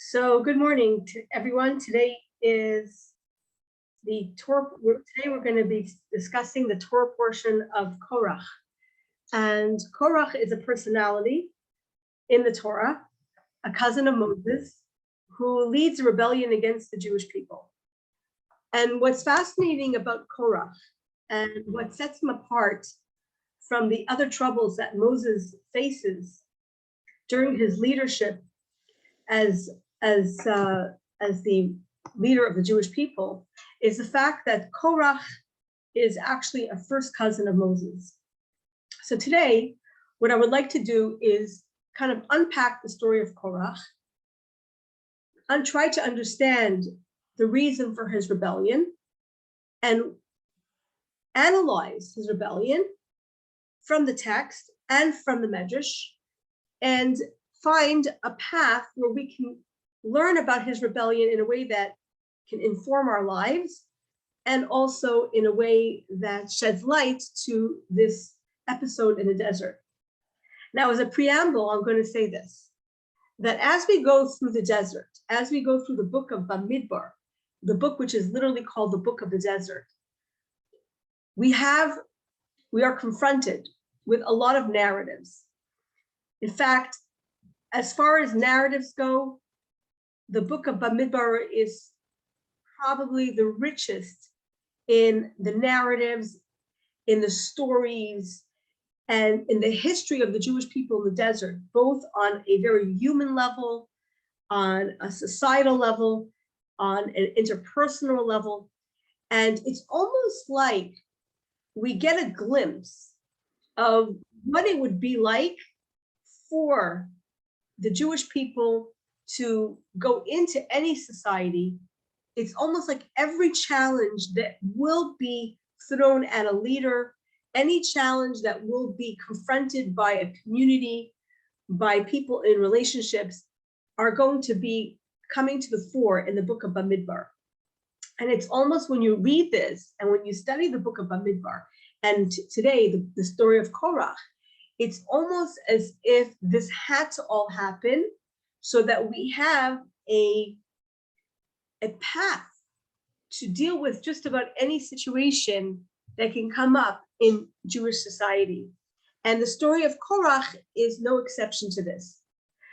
So good morning to everyone. Today is the Torah. Today we're going to be discussing the Torah portion of Korach. And Korach is a personality in the Torah, a cousin of Moses, who leads a rebellion against the Jewish people. And what's fascinating about Korach and what sets him apart from the other troubles that Moses faces during his leadership as the leader of the Jewish people is the fact that Korach is actually a first cousin of Moses. So today, what I would like to do is kind of unpack the story of Korach and try to understand the reason for his rebellion and analyze his rebellion from the text and from the Midrash and find a path where we can learn about his rebellion in a way that can inform our lives and also in a way that sheds light to this episode in the desert. Now, as a preamble, I'm going to say this, that as we go through the desert, as we go through the book of Bamidbar, the book which is literally called the book of the desert, we are confronted with a lot of narratives. In fact, as far as narratives go, the book of Bamidbar is probably the richest in the narratives, in the stories, and in the history of the Jewish people in the desert, both on a very human level, on a societal level, on an interpersonal level. And it's almost like we get a glimpse of what it would be like for the Jewish people to go into any society. It's almost like every challenge that will be thrown at a leader, any challenge that will be confronted by a community, by people in relationships, are going to be coming to the fore in the book of Bamidbar. And it's almost when you read this and when you study the book of Bamidbar, and today the story of Korach, it's almost as if this had to all happen so that we have a path to deal with just about any situation that can come up in Jewish society. And the story of Korach is no exception to this.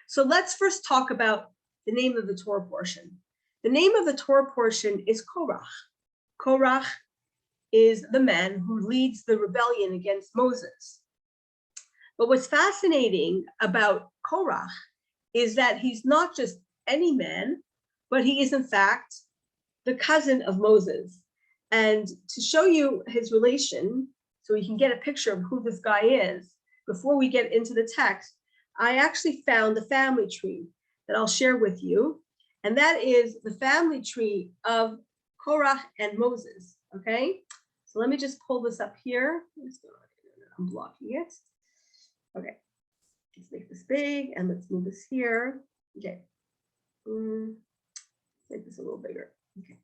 So let's first talk about the name of the Torah portion. The name of the Torah portion is Korach. Korach is the man who leads the rebellion against Moses. But what's fascinating about Korach is that he's not just any man, but he is in fact the cousin of Moses. And to show you his relation, so you can get a picture of who this guy is, before we get into the text, I actually found the family tree that I'll share with you. And that is the family tree of Korach and Moses, okay? So let me just pull this up here. I'm blocking it. Okay, let's make this big and let's move this here. Okay, make this a little bigger. Okay,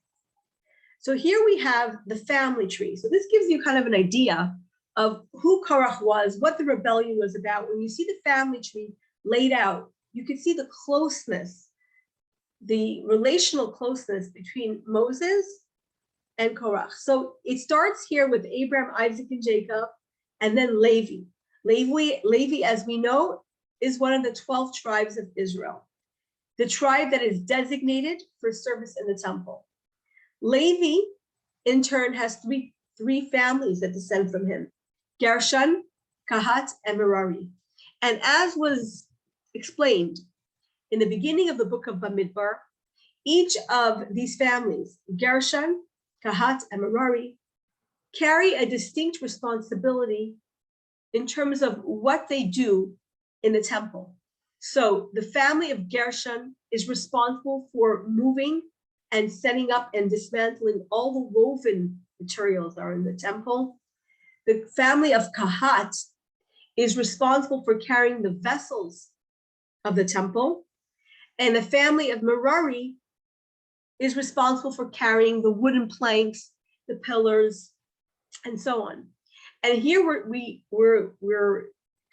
so here we have the family tree. So this gives you kind of an idea of who Korach was, what the rebellion was about. When you see the family tree laid out, you can see the closeness, the relational closeness between Moses and Korach. So it starts here with Abraham, Isaac, and Jacob, and then Levi. Levi, as we know, is one of the 12 tribes of Israel, the tribe that is designated for service in the temple. Levi, in turn, has three families that descend from him: Gershon, Kahat, and Merari. And as was explained in the beginning of the book of Bamidbar, each of these families, Gershon, Kahat, and Merari, carry a distinct responsibility in terms of what they do in the temple. So the family of Gershon is responsible for moving and setting up and dismantling all the woven materials that are in the temple. The family of Kahat is responsible for carrying the vessels of the temple. And the family of Merari is responsible for carrying the wooden planks, the pillars, and so on. And here we're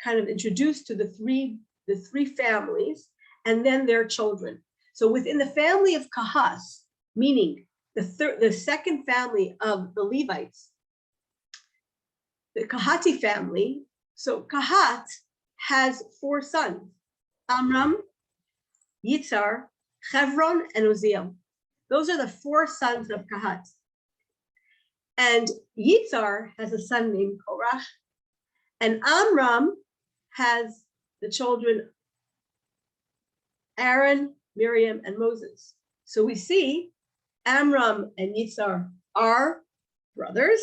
kind of introduced to the three families and then their children. So within the family of Kahat, meaning the second family of the Levites, the Kahati family. So Kahat has 4 sons: Amram, Yitzhar, Chevron, and Uziel. Those are the 4 sons of Kahat. And Yitzhar has a son named Korach, and Amram has the children Aaron, Miriam, and Moses. So we see Amram and Yitzhar are brothers,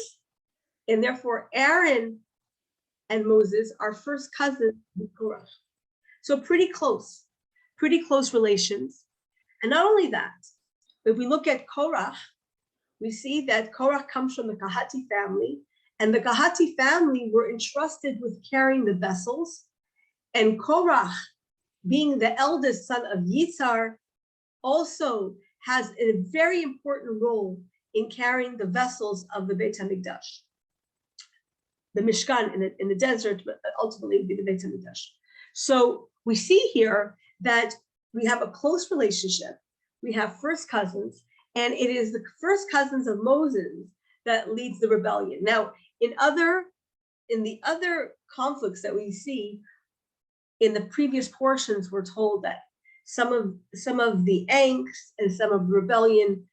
and therefore Aaron and Moses are first cousins with Korach. So pretty close relations. And not only that, if we look at Korach, we see that Korach comes from the Kahati family, and the Kahati family were entrusted with carrying the vessels, and Korach, being the eldest son of Yitzhar, also has a very important role in carrying the vessels of the Beit HaMikdash. The Mishkan in the desert, but ultimately would be the Beit HaMikdash. So we see here that we have a close relationship. We have first cousins, and it is the first cousins of Moses that leads the rebellion. Now, in the other conflicts that we see in the previous portions, we're told that some of the angst and some of the rebellion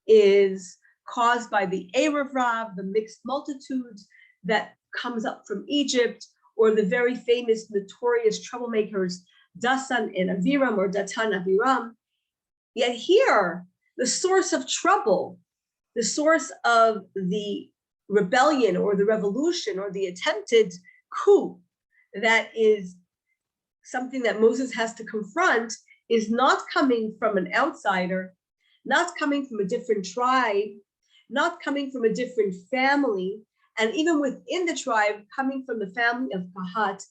is caused by the Erev Rav, the mixed multitudes that comes up from Egypt, or the very famous notorious troublemakers Dasan and Aviram, or Datan Aviram. Yet here, the source of trouble, the source of the rebellion or the revolution or the attempted coup that is something that Moses has to confront, is not coming from an outsider, not coming from a different tribe, not coming from a different family, and even within the tribe, coming from the family of Kahat,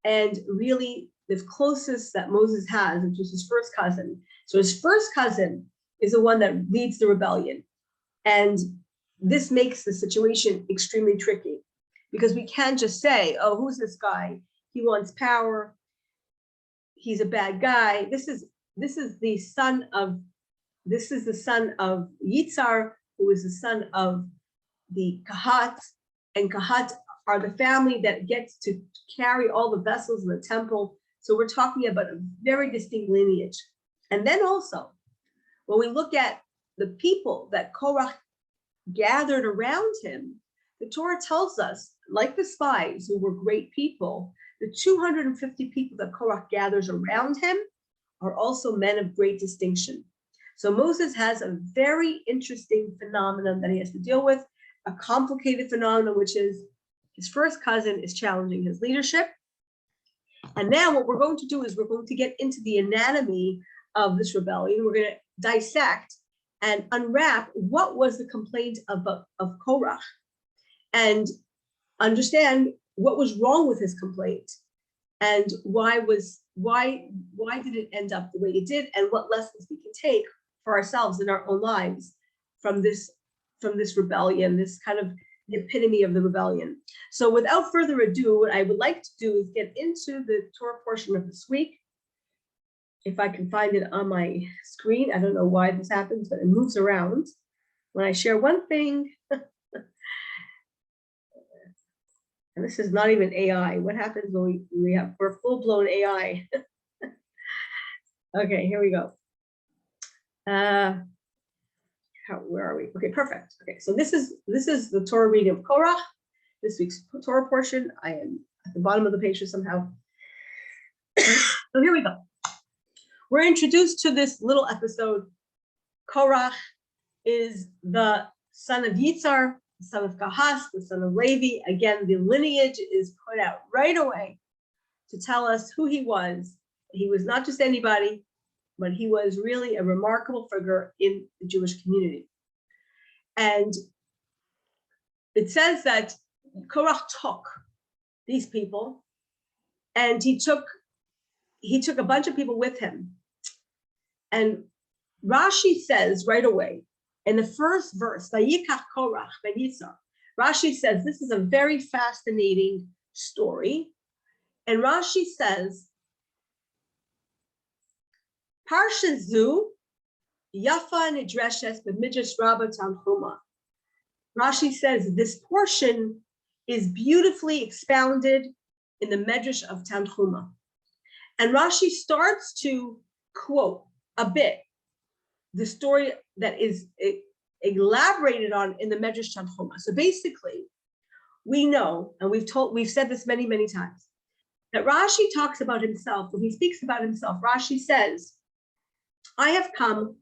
and really the closest that Moses has, which is his first cousin. So his first cousin is the one that leads the rebellion. And this makes the situation extremely tricky, because we can't just say, oh, who's this guy? He wants power. He's a bad guy. This is the son of Yitzhar, who is the son of the Kahat, and Kahat are the family that gets to carry all the vessels in the temple. So we're talking about a very distinct lineage. And then also, when we look at the people that Korach gathered around him, the Torah tells us, like the spies who were great people, the 250 people that Korach gathers around him are also men of great distinction. So Moses has a very interesting phenomenon that he has to deal with, a complicated phenomenon, which is his first cousin is challenging his leadership. And now what we're going to do is we're going to get into the anatomy of this rebellion. We're going to dissect and unwrap what was the complaint of Korach, and understand what was wrong with his complaint, and why did it end up the way it did, and what lessons we can take for ourselves in our own lives from this rebellion, this kind of the epitome of the rebellion. So without further ado, what I would like to do is get into the Torah portion of this week. If I can find it on my screen, I don't know why this happens, but it moves around when I share one thing. And this is not even AI. What happens when we're full-blown AI? Okay, here we go. Where are we? Okay, perfect. Okay, so this is the Torah reading of Korach, this week's Torah portion. I am at the bottom of the page somehow. So here we go. We're introduced to this little episode. Korach is the son of Yitzhar, the son of Kahat, the son of Levi. Again, the lineage is put out right away to tell us who he was. He was not just anybody, but he was really a remarkable figure in the Jewish community. And it says that Korach took these people, and he took a bunch of people with him. And Rashi says right away, in the first verse, Vayikach Korach v'Yitzhar, Rashi says this is a very fascinating story. And Rashi says, Parsha Zu, Yafa Nidreshes B'Midrash Rabbah Tanhuma. Rashi says this portion is beautifully expounded in the Midrash of Tanhuma. And Rashi starts to quote a bit the story that is elaborated on in the Midrash Tanhuma. So basically, we know, and we've said this many, many times, that Rashi talks about himself. When he speaks about himself, Rashi says, I have come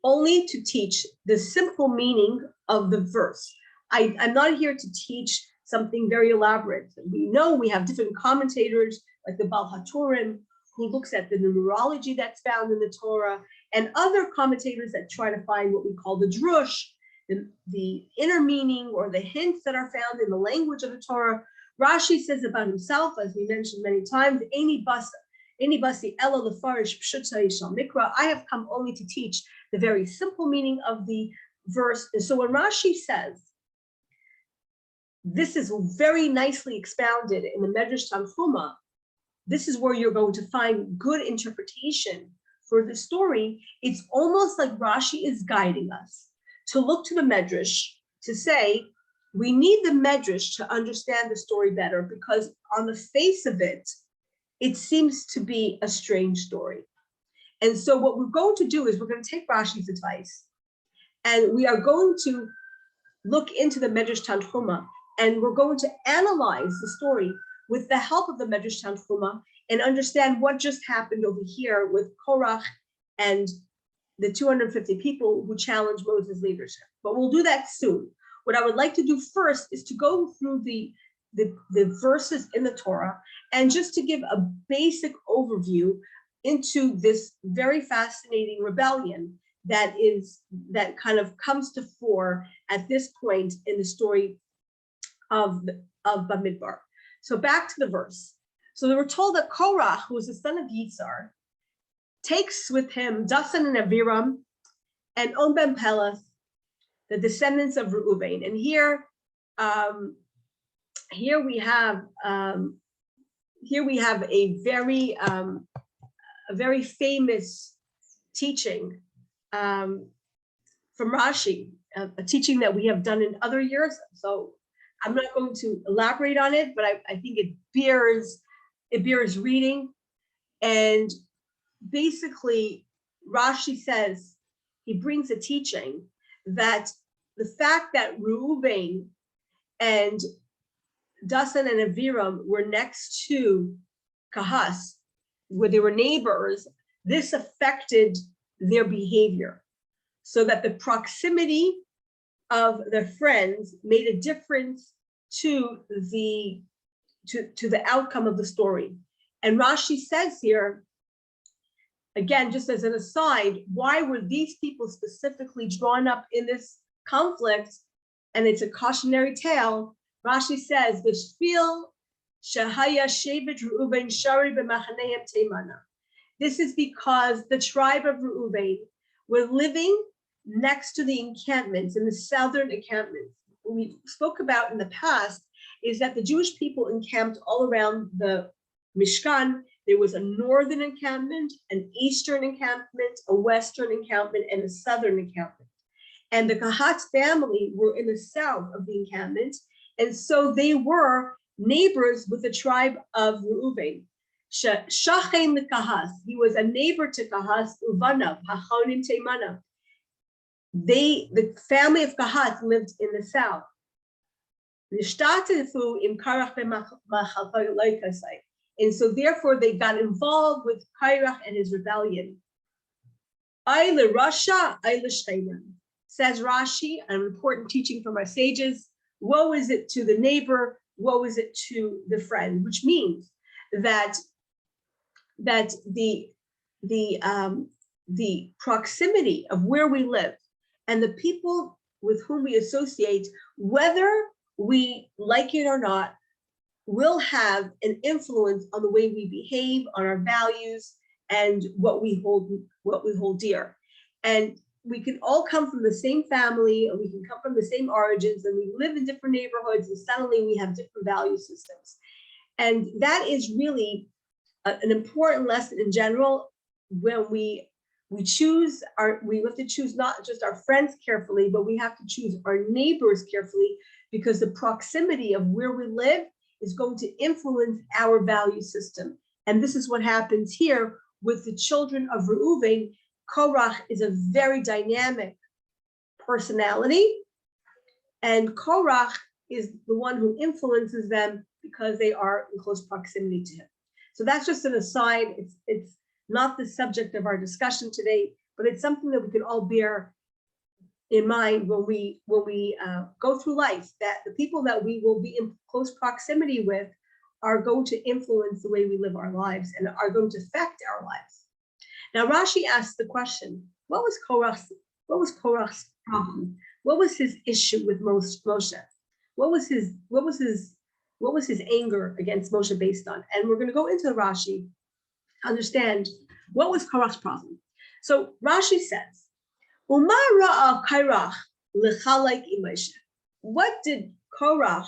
only to teach the simple meaning of the verse. I'm not here to teach something very elaborate. We know we have different commentators like the Baal HaTurim, who looks at the numerology that's found in the Torah, and other commentators that try to find what we call the drush, the inner meaning or the hints that are found in the language of the Torah. Rashi says about himself, as we mentioned many times, I have come only to teach the very simple meaning of the verse. And so when Rashi says, this is very nicely expounded in the Midrash Tanhuma, this is where you're going to find good interpretation for the story. It's almost like Rashi is guiding us to look to the Midrash to say, we need the Midrash to understand the story better, because on the face of it, it seems to be a strange story. And so what we're going to do is we're going to take Rashi's advice, and we are going to look into the Midrash Tanhuma, and we're going to analyze the story with the help of the Midrash Tanhuma and understand what just happened over here with Korach and the 250 people who challenged Moses' leadership. But we'll do that soon. What I would like to do first is to go through the verses in the Torah and just to give a basic overview into this very fascinating rebellion that kind of comes to fore at this point in the story of Bamidbar. So back to the verse. So they were told that Korach, who was the son of Yitzhar, takes with him Dasan and Aviram and On ben Peleth, the descendants of Reuven. And here we have a very famous teaching from Rashi, a teaching that we have done in other years. So I'm not going to elaborate on it, but I think it bears reading. And basically, Rashi says, he brings a teaching that the fact that Reuven and Dasan and Aviram were next to Kahas, where they were neighbors, this affected their behavior, so that the proximity of their friends made a difference to the outcome of the story. And Rashi says here, again, just as an aside, why were these people specifically drawn up in this conflict? And it's a cautionary tale. Rashi says, "B'shvil shehaya shevet Reuven shari b'machaneim teimana." This is because the tribe of Reuven were living next to the encampments, in the southern encampments. What we spoke about in the past is that the Jewish people encamped all around the Mishkan. There was a northern encampment, an eastern encampment, a western encampment, and a southern encampment. And the Kahat's family were in the south of the encampment, and so they were neighbors with the tribe of Reuven. Shachen l'Kahas, he was a neighbor to Kahas, Uvanav, Hachonim Teimana. The family of Kahat lived in the south. And so therefore they got involved with Korach and his rebellion. Says Rashi, an important teaching from our sages, woe is it to the neighbor, woe is it to the friend, which means that the proximity of where we live and the people with whom we associate, whether we like it or not, will have an influence on the way we behave, on our values, and what we hold dear. And we can all come from the same family, and we can come from the same origins, and we live in different neighborhoods, and suddenly we have different value systems. And that is really an important lesson in general when we we have to choose not just our friends carefully, but we have to choose our neighbors carefully, because the proximity of where we live is going to influence our value system. And this is what happens here with the children of Reuven. Korach is a very dynamic personality, and Korach is the one who influences them because they are in close proximity to him. So that's just an aside. It's not the subject of our discussion today, but it's something that we can all bear in mind when we go through life, that the people that we will be in close proximity with are going to influence the way we live our lives and are going to affect our lives. Now, Rashi asks the question, what was Korach's problem? What was his issue with Moshe? What was his anger against Moshe based on? And we're going to go into the Rashi to understand what was Korach's problem. So Rashi says, Uma ra'a Korach lechalek im Moshe. What did Korach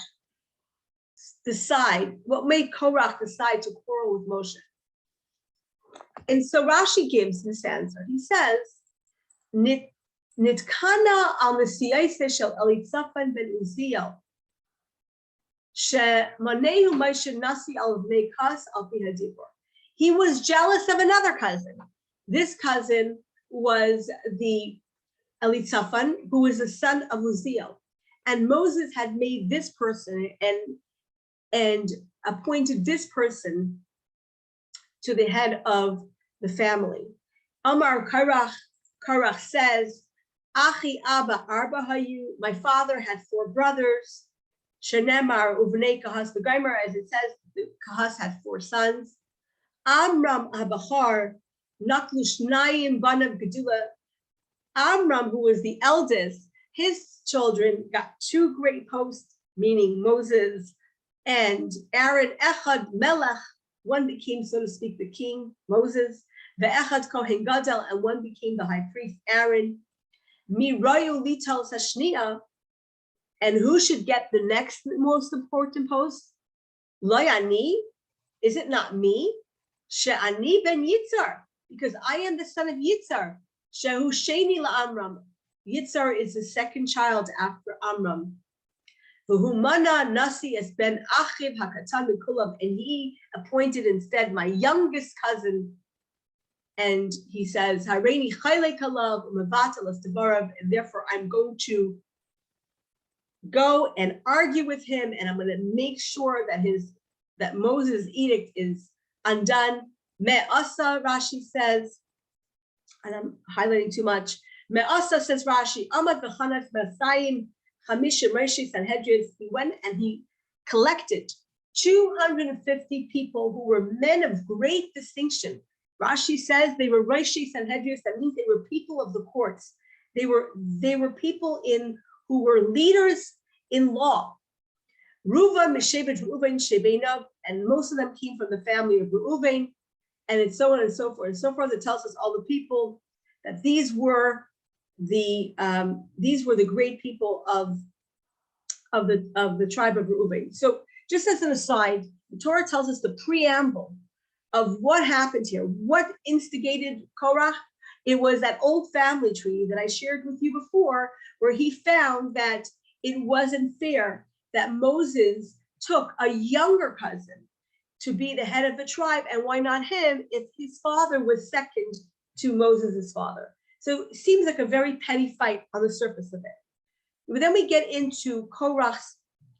decide? What made Korach decide to quarrel with Moshe? And so Rashi gives this answer. He says, Nitkana al nesiyaise shel Elitzaphan ben Uziel, she'manehu Moshe nasi al bnei kas al pi hadibur. He was jealous of another cousin. This cousin was the Elitzaphan, who was the son of Uziel. And Moses had made this person and appointed this person to the head of the family. Amar Korach says, Achi Abba Arba Hayu, my father had 4 brothers. Shenemar Uvnei Kahas B'Gaimer, as it says, Kahas had 4 sons. Amram Abahar, Naklu Shnayim Banav Gedula. Amram, who was the eldest, his children got 2 great posts, meaning Moses and Aaron. Echad Melech, one became, so to speak, the king, Moses. The Echad Kohen Gadol, and one became the high priest, Aaron. Mi Rayu Lital Sashnia, and who should get the next most important post? Loyani, is it not me? She'ani ben Yitzar, because I am the son of Yitzar. Shehu Sheni la'Amram. Yitzar is the second child after Amram. V'humana nasi es ben achiv hakatan mikulam, and he appointed instead my youngest cousin. And he says, Hareini chayle kalav umavatel es Devorah, and therefore I'm going to go and argue with him, and I'm going to make sure that Moses' edict is undone. Me'asa, Rashi says, and I'm highlighting too much. Me'asa, says Rashi, Amad v'chanas b'asayim chamishim Rashi Sanhedrin. He went and he collected 250 people who were men of great distinction. Rashi says they were Rashi Sanhedrin. That means they were people of the courts. They were people who were leaders in law. Ruva Meshevet Reuven Shebeinav, and most of them came from the family of Reuven, and it's so on and so forth. And so forth, it tells us all the people that these were the great people of the tribe of Reuven. So just as an aside, the Torah tells us the preamble of what happened here, what instigated Korach. It was that old family tree that I shared with you before, where he found that it wasn't fair that Moses took a younger cousin to be the head of the tribe, and why not him if his father was second to Moses' father? So it seems like a very petty fight on the surface of it. But then we get into Korach's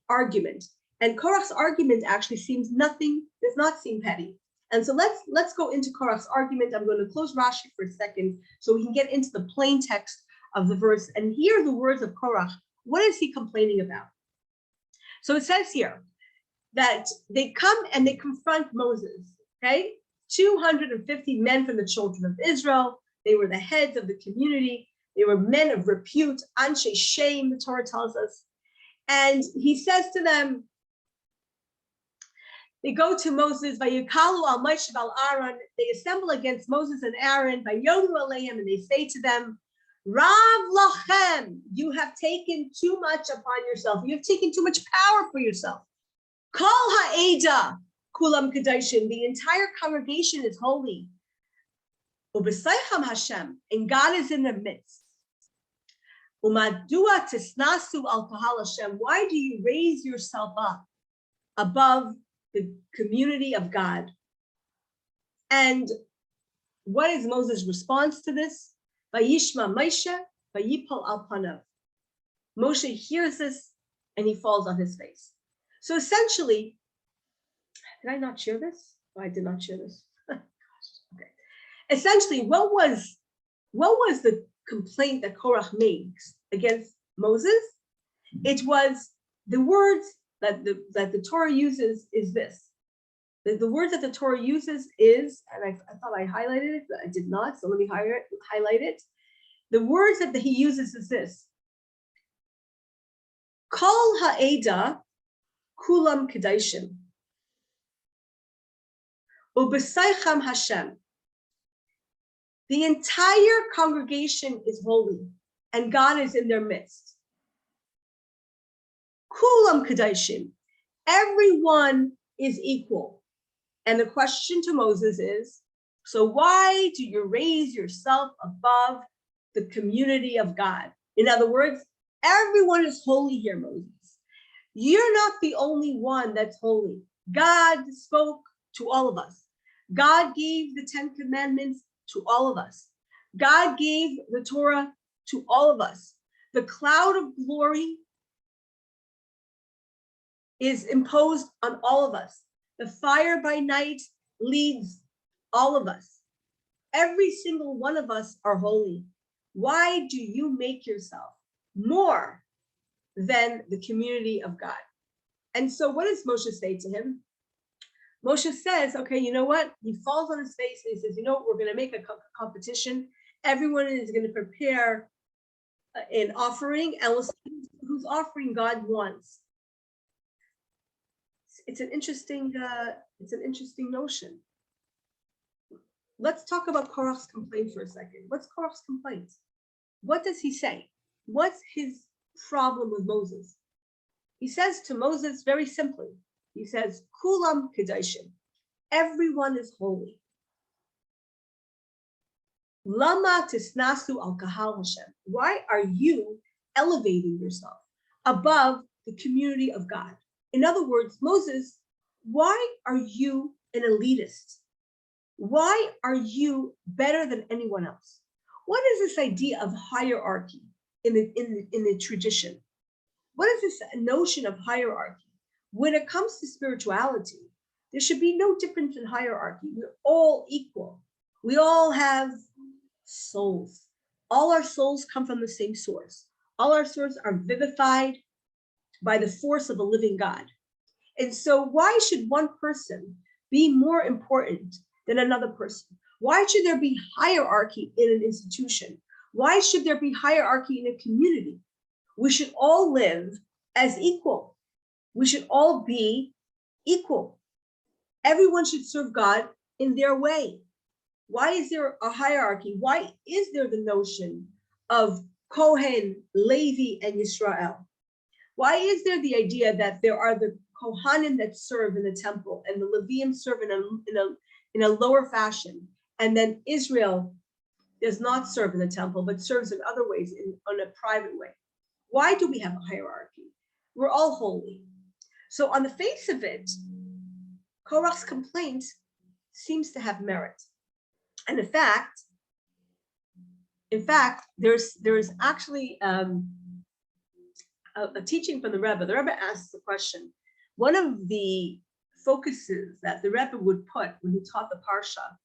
argument, and Korach's argument actually does not seem petty. And so let's go into Korach's argument. I'm going to close Rashi for a second so we can get into the plain text of the verse and hear the words of Korach. What is he complaining about? So it says here that they come and they confront Moses, okay? 250 men from the children of Israel. They were the heads of the community. They were men of repute, anshe shame, the Torah tells us. And he says to them, they go to Moses, Vayukalu al Moshe val Aaron. They assemble against Moses and Aaron, Vayomu aleim, and they say to them, Rav lachem, you have taken too much upon yourself. You have taken too much power for yourself. Kol ha'eda kulam kadashim. The entire congregation is holy. Ubesaycham Hashem, and God is in their midst. Umadua tisnasu al kahal Hashem. Why do you raise yourself up above the community of God? And what is Moses' response to this? Vayishma Moshe, vayipol al panav. Moshe hears this and he falls on his face. So essentially, did I not share this? Oh, I did not share this. Okay. Essentially, what was the complaint that Korach makes against Moses? It was the words that the Torah uses is this. The words that the Torah uses is, and I thought I highlighted it, but I did not, so let me highlight it. The words that he uses is this. Kol ha'eda kulam kedaishim. Ubesaycham Hashem. The entire congregation is holy, and God is in their midst. Kulam kedaishim. Everyone is equal. And the question to Moses is, so why do you raise yourself above the community of God? In other words, everyone is holy here, Moses. You're not the only one that's holy. God spoke to all of us. God gave the 10 commandments to all of us. God gave the Torah to all of us. The cloud of glory is imposed on all of us. The fire by night leads all of us. Every single one of us are holy. Why do you make yourself more than the community of God? And so what does Moshe say to him? Moshe says, okay, you know what? He falls on his face and he says, you know what? We're going to make a competition. Everyone is going to prepare an offering, and we'll see whose offering God wants. It's an interesting notion. Let's talk about Korach's complaint for a second. What's Korach's complaint? What does he say? What's his problem with Moses? He says to Moses very simply, he says, Kulam Kedaishim, everyone is holy. Lama tisnasu al kahal Hashem. Why are you elevating yourself above the community of God? In other words, Moses, why are you an elitist? Why are you better than anyone else? What is this idea of hierarchy in the tradition? What is this notion of hierarchy? When it comes to spirituality, there should be no difference in hierarchy. We're all equal. We all have souls. All our souls come from the same source. All our souls are vivified by the force of a living God. And so why should one person be more important than another person? Why should there be hierarchy in an institution? Why should there be hierarchy in a community? We should all live as equal. We should all be equal. Everyone should serve God in their way. Why is there a hierarchy? Why is there the notion of Kohen, Levi, and Yisrael? Why is there the idea that there are the Kohanim that serve in the temple and the Leviim serve in a lower fashion, and then Israel does not serve in the temple but serves in other ways in a private way? Why do we have a hierarchy? We're all holy. So on the face of it, Korach's complaint seems to have merit. And in fact, there's actually a teaching from the Rebbe. The Rebbe asks the question. One of the focuses that the Rebbe would put when he taught the Parsha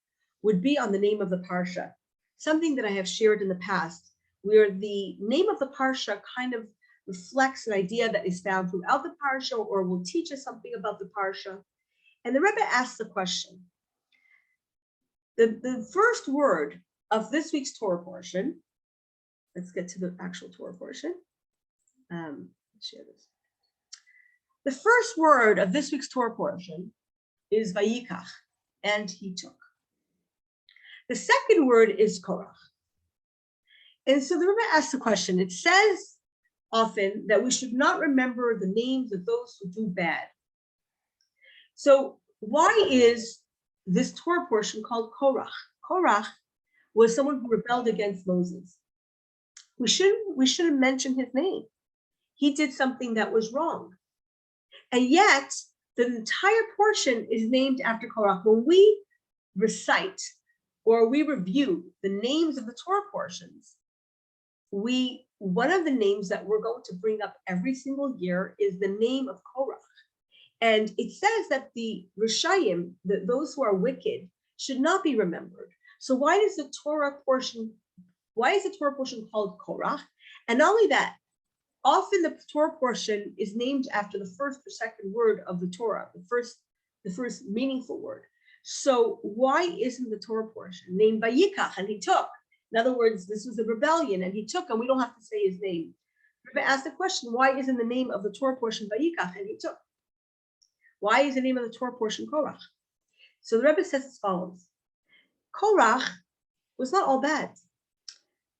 would be on the name of the Parsha, something that I have shared in the past, where the name of the Parsha kind of reflects an idea that is found throughout the Parsha or will teach us something about the Parsha. And the Rebbe asks the question, the first word of this week's Torah portion, let's get to the actual Torah portion. Let's share this. The first word of this week's Torah portion is Vayikach, and he took. The second word is Korach. And so the Rebbe asks the question, it says often that we should not remember the names of those who do bad. So why is this Torah portion called Korach? Korach was someone who rebelled against Moses. We shouldn't mention his name. He did something that was wrong. And yet, the entire portion is named after Korach. When we recite or we review the names of the Torah portions, one of the names that we're going to bring up every single year is the name of Korach. And it says that the Rishayim, those who are wicked, should not be remembered. So why is the Torah portion called Korach? And not only that, often the Torah portion is named after the first or second word of the Torah, the first meaningful word. So why isn't the Torah portion named Vayikach, and he took? In other words, this was a rebellion, and he took, and we don't have to say his name. Rebbe asked the question, why isn't the name of the Torah portion Vayikach, and he took? Why is the name of the Torah portion Korach? So the Rebbe says as follows. Korach was not all bad.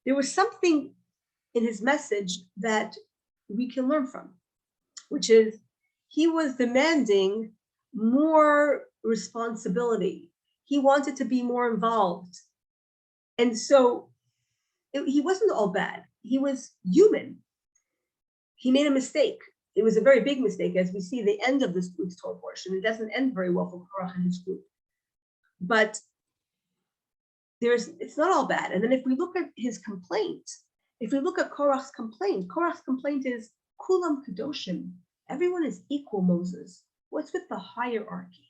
There was something in his message that we can learn from, which is he was demanding more responsibility. He wanted to be more involved. And so he wasn't all bad. He was human. He made a mistake. It was a very big mistake, as we see the end of this week's Torah portion. It doesn't end very well for Korach and his group. But it's not all bad. And then if we look at his complaint, if we look at Korach's complaint is Kulam Kadoshim. Everyone is equal, Moses. What's with the hierarchy?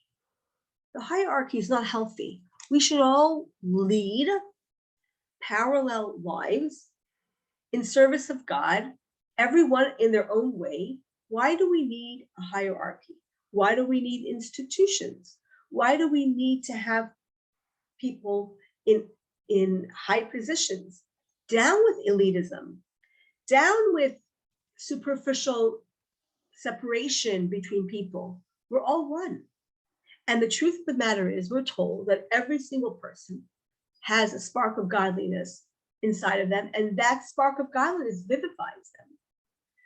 The hierarchy is not healthy. We should all lead parallel lives in service of God, everyone in their own way. Why do we need a hierarchy? Why do we need institutions? Why do we need to have people in high positions? Down with elitism, down with superficial separation between people. We're all one. And the truth of the matter is, we're told that every single person has a spark of godliness inside of them, and that spark of godliness vivifies them.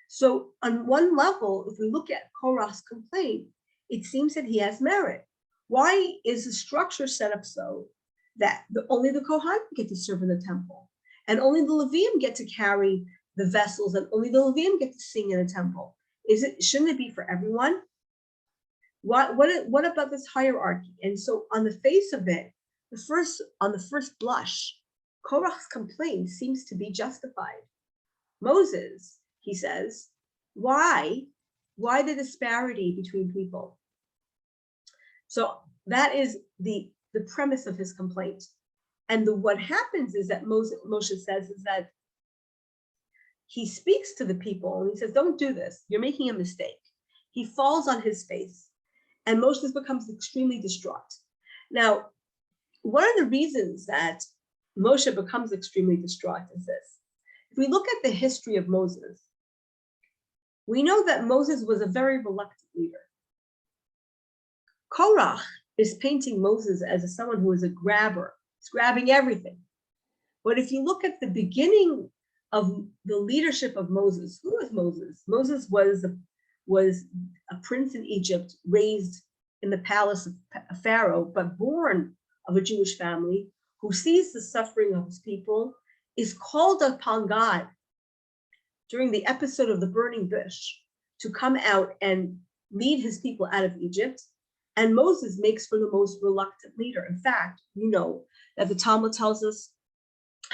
So on one level, if we look at Korach's complaint, it seems that he has merit. Why is the structure set up so that only the Kohanim get to serve in the temple, and only the Leviim get to carry the vessels, and only the Leviim get to sing in the temple? Shouldn't it be for everyone? What about this hierarchy? And so on the face of it, on the first blush, Korach's complaint seems to be justified. Moses, he says, why the disparity between people? So that is the premise of his complaint. And what happens is that Moshe says is that he speaks to the people and he says, don't do this. You're making a mistake. He falls on his face and Moshe becomes extremely distraught. Now, one of the reasons that Moshe becomes extremely distraught is this. If we look at the history of Moses, we know that Moses was a very reluctant leader. Korach is painting Moses as someone who is a grabber. He's grabbing everything. But if you look at the beginning of the leadership of Moses, who was Moses? Moses was a prince in Egypt, raised in the palace of Pharaoh, but born of a Jewish family, who sees the suffering of his people, is called upon God during the episode of the burning bush to come out and lead his people out of Egypt. And Moses makes for the most reluctant leader. In fact, you know that the Talmud tells us,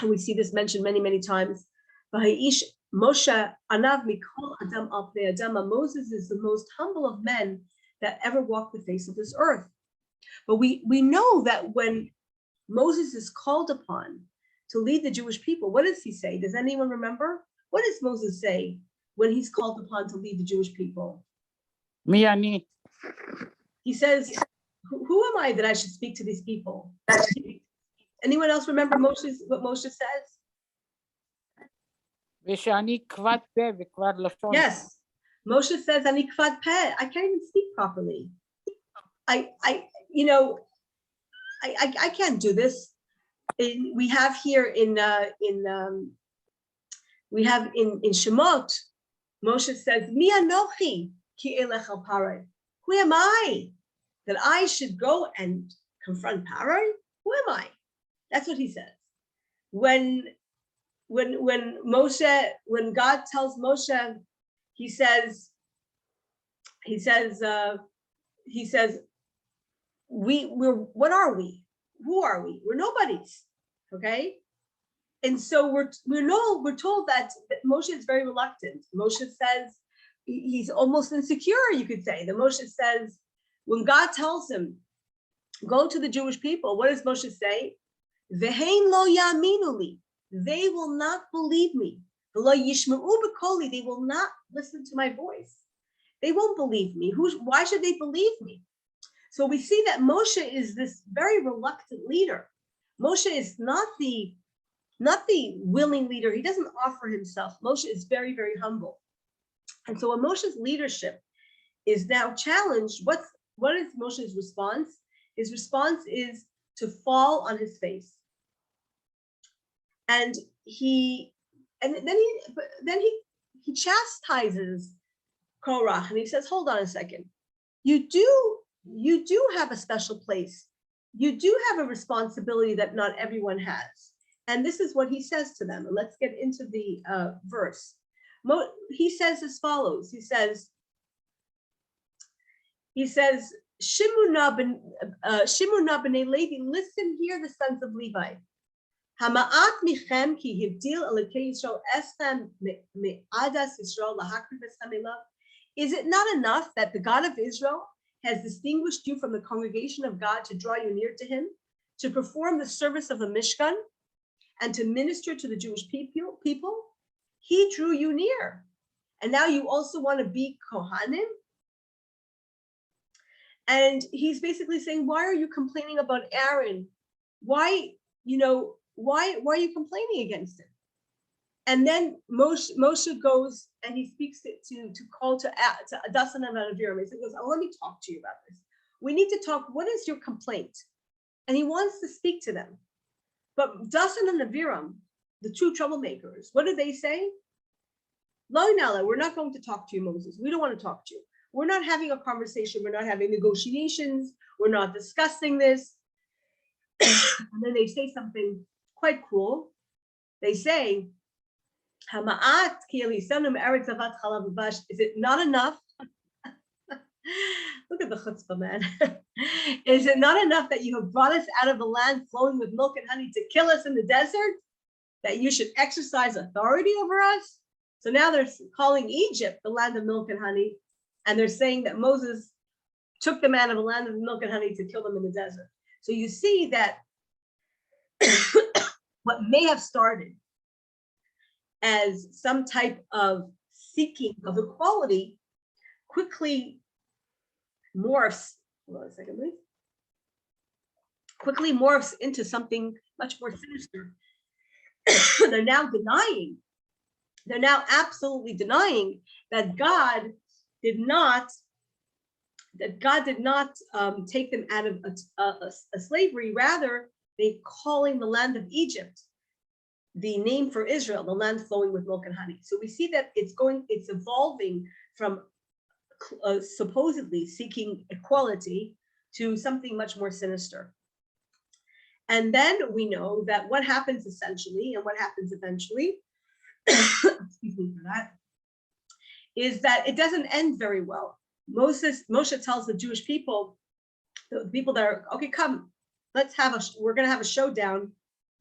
and we see this mentioned many, many times, Moshe anav mikol adam al pnei adama. Moses is the most humble of men that ever walked the face of this earth. But we know that when Moses is called upon to lead the Jewish people, what does he say? Does anyone remember? What does Moses say when he's called upon to lead the Jewish people? Mi ani. He says, who am I that I should speak to these people? Anyone else remember what Moshe says? ושאני כבד פה וכבד לשון. Yes, Moshe says, "Ani kvad peh." I can't even speak properly. I can't do this. We have here in Shemot, Moshe says, "Mi anochi ki elech al Parai." Who am I that I should go and confront Parai? Who am I? That's what he says. when God tells Moshe, he says, we're what are we? Who are we? We're nobodies. Okay. And so we're told that Moshe is very reluctant. Moshe says he's almost insecure, you could say. The Moshe says, when God tells him, go to the Jewish people, what does Moshe say? Vehein lo yaminu li. They will not believe me. V'lo yishma'u b'koli. They will not listen to my voice. They won't believe me. Why should they believe me? So we see that Moshe is this very reluctant leader. Moshe is not the willing leader. He doesn't offer himself. Moshe is very, very humble. And so when Moshe's leadership is now challenged, what is Moshe's response? His response is to fall on his face. And then he chastises Korach, and he says, hold on a second. You do have a special place. You do have a responsibility that not everyone has. And this is what he says to them. And let's get into the verse. He says as follows. He says, Shimuna b'nei Levi, listen here, the sons of Levi. Hama'at michem ki hivdil elokei Yisrael eschem me'adas Yisrael lahakriv es hamelah. Is it not enough that the God of Israel has distinguished you from the congregation of God to draw you near to him, to perform the service of the Mishkan, and to minister to the Jewish people? He drew you near. And now you also want to be Kohanim? And he's basically saying, why are you complaining about Aaron? Why are you complaining against him? And then Moshe goes and he speaks to call to Dasan and Aviram. He goes, oh, let me talk to you about this. We need to talk. What is your complaint? And he wants to speak to them. But Dasan and Aviram, the two troublemakers, what do they say? Lo nala, we're not going to talk to you, Moses. We don't want to talk to you. We're not having a conversation. We're not having negotiations. We're not discussing this. And then they say something quite cool. They say, Hama'at ki elisanum eretz avat chalav u'vash. Is it not enough? Look at the chutzpah, man. Is it not enough that you have brought us out of a land flowing with milk and honey to kill us in the desert? That you should exercise authority over us? So now they're calling Egypt the land of milk and honey. And they're saying that Moses took them out of a land of milk and honey to kill them in the desert. So you see that what may have started as some type of seeking of equality quickly morphs, hold on a second, please. Quickly morphs into something much more sinister. They're now absolutely denying that God did not take them out of a slavery. Rather, they calling the land of Egypt the name for Israel, the land flowing with milk and honey. So we see that it's evolving from supposedly seeking equality to something much more sinister. And then we know that what happens essentially and what happens eventually, excuse me for that, is that it doesn't end very well. Moshe tells the Jewish people, the people that are, okay, come, we're going to have a showdown.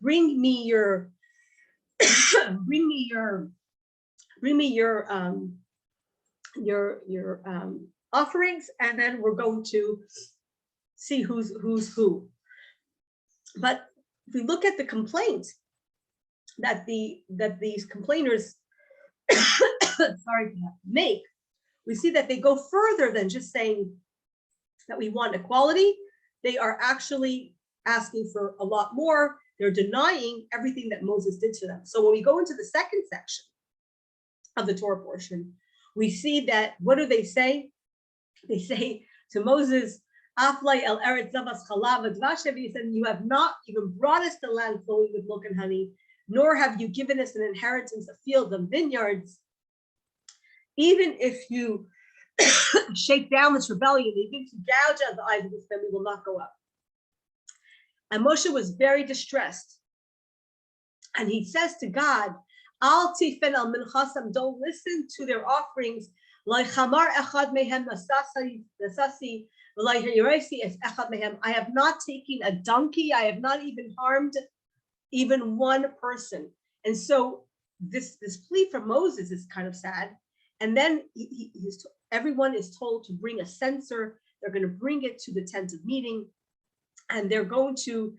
Bring me your offerings, and then we're going to see who's who. But if we look at the complaint that these complainers make, we see that they go further than just saying that we want equality. They are actually asking for a lot more. They're denying everything that Moses did to them. So when we go into the second section of the Torah portion, we see that, what do they say? They say to Moses, Aflai el eretz zavas chalav v'dvash, he said, you have not even brought us to land flowing with milk and honey, nor have you given us an inheritance, a field of vineyards. Even if you shake down this rebellion, even if you gouge out the eyes of this family, will not go up. And Moshe was very distressed And he says to God, Al tifen al minchasam, don't listen to their offerings. I have not taken a donkey. I have not even harmed even one person. And so this plea from Moses is kind of sad. And then everyone is told to bring a censer. They're going to bring it to the tent of meeting, and they're going to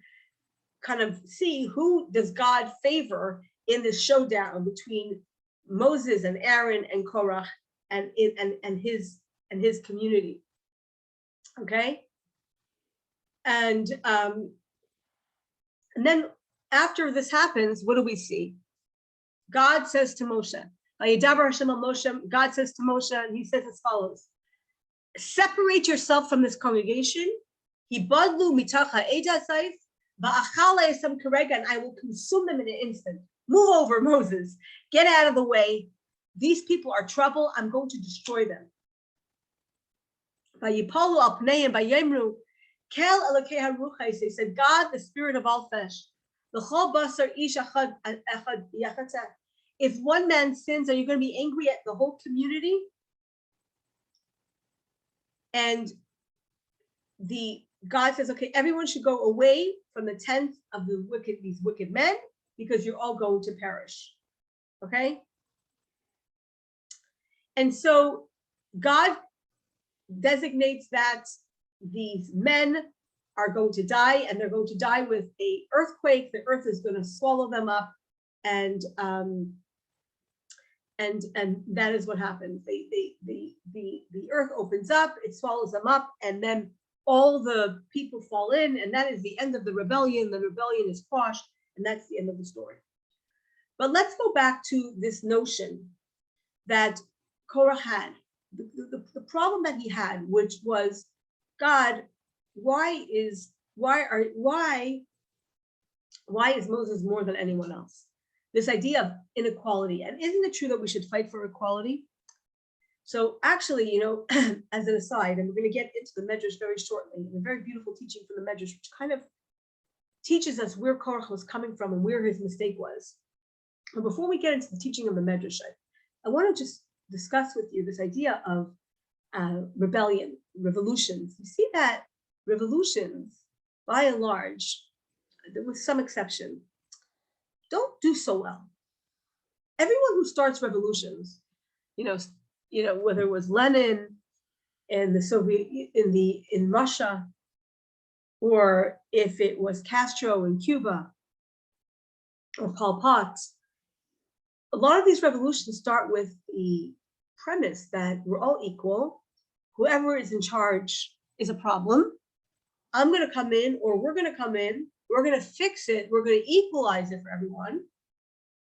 kind of see who does God favor in this showdown between Moses and Aaron and Korach and his community. Okay, and then after this happens, what do we see? God says to Moshe, God says to Moshe, and he says as follows: separate yourself from this congregation. And I will consume them in an instant. Move over, Moses. Get out of the way. These people are trouble. I'm going to destroy them. They said, God, the spirit of all flesh. If one man sins, are you going to be angry at the whole community? And God says, okay, everyone should go away from the tent of these wicked men, because you're all going to perish. Okay? And so God designates that these men are going to die, and they're going to die with an earthquake. The earth is going to swallow them up, and that is what happens. The earth opens up, it swallows them up, and then all the people fall in, and that is the end of the rebellion. The rebellion is quashed, and that's the end of the story. But let's go back to this notion that Korah had. The problem that he had, which was, God, why is Moses more than anyone else? This idea of inequality. And isn't it true that we should fight for equality? So actually, as an aside, and we're going to get into the Midrash very shortly, a very beautiful teaching from the Midrash, which kind of teaches us where Korach was coming from and where his mistake was. But before we get into the teaching of the Midrash, I want to just discuss with you this idea of rebellion, revolutions. You see that revolutions, by and large, with some exception, don't do so well. Everyone who starts revolutions, whether it was Lenin in the Soviet, in Russia, or if it was Castro in Cuba, or Pol Pot, a lot of these revolutions start with the premise that we're all equal. Whoever is in charge is a problem. I'm going to come in, or we're going to come in. We're going to fix it. We're going to equalize it for everyone.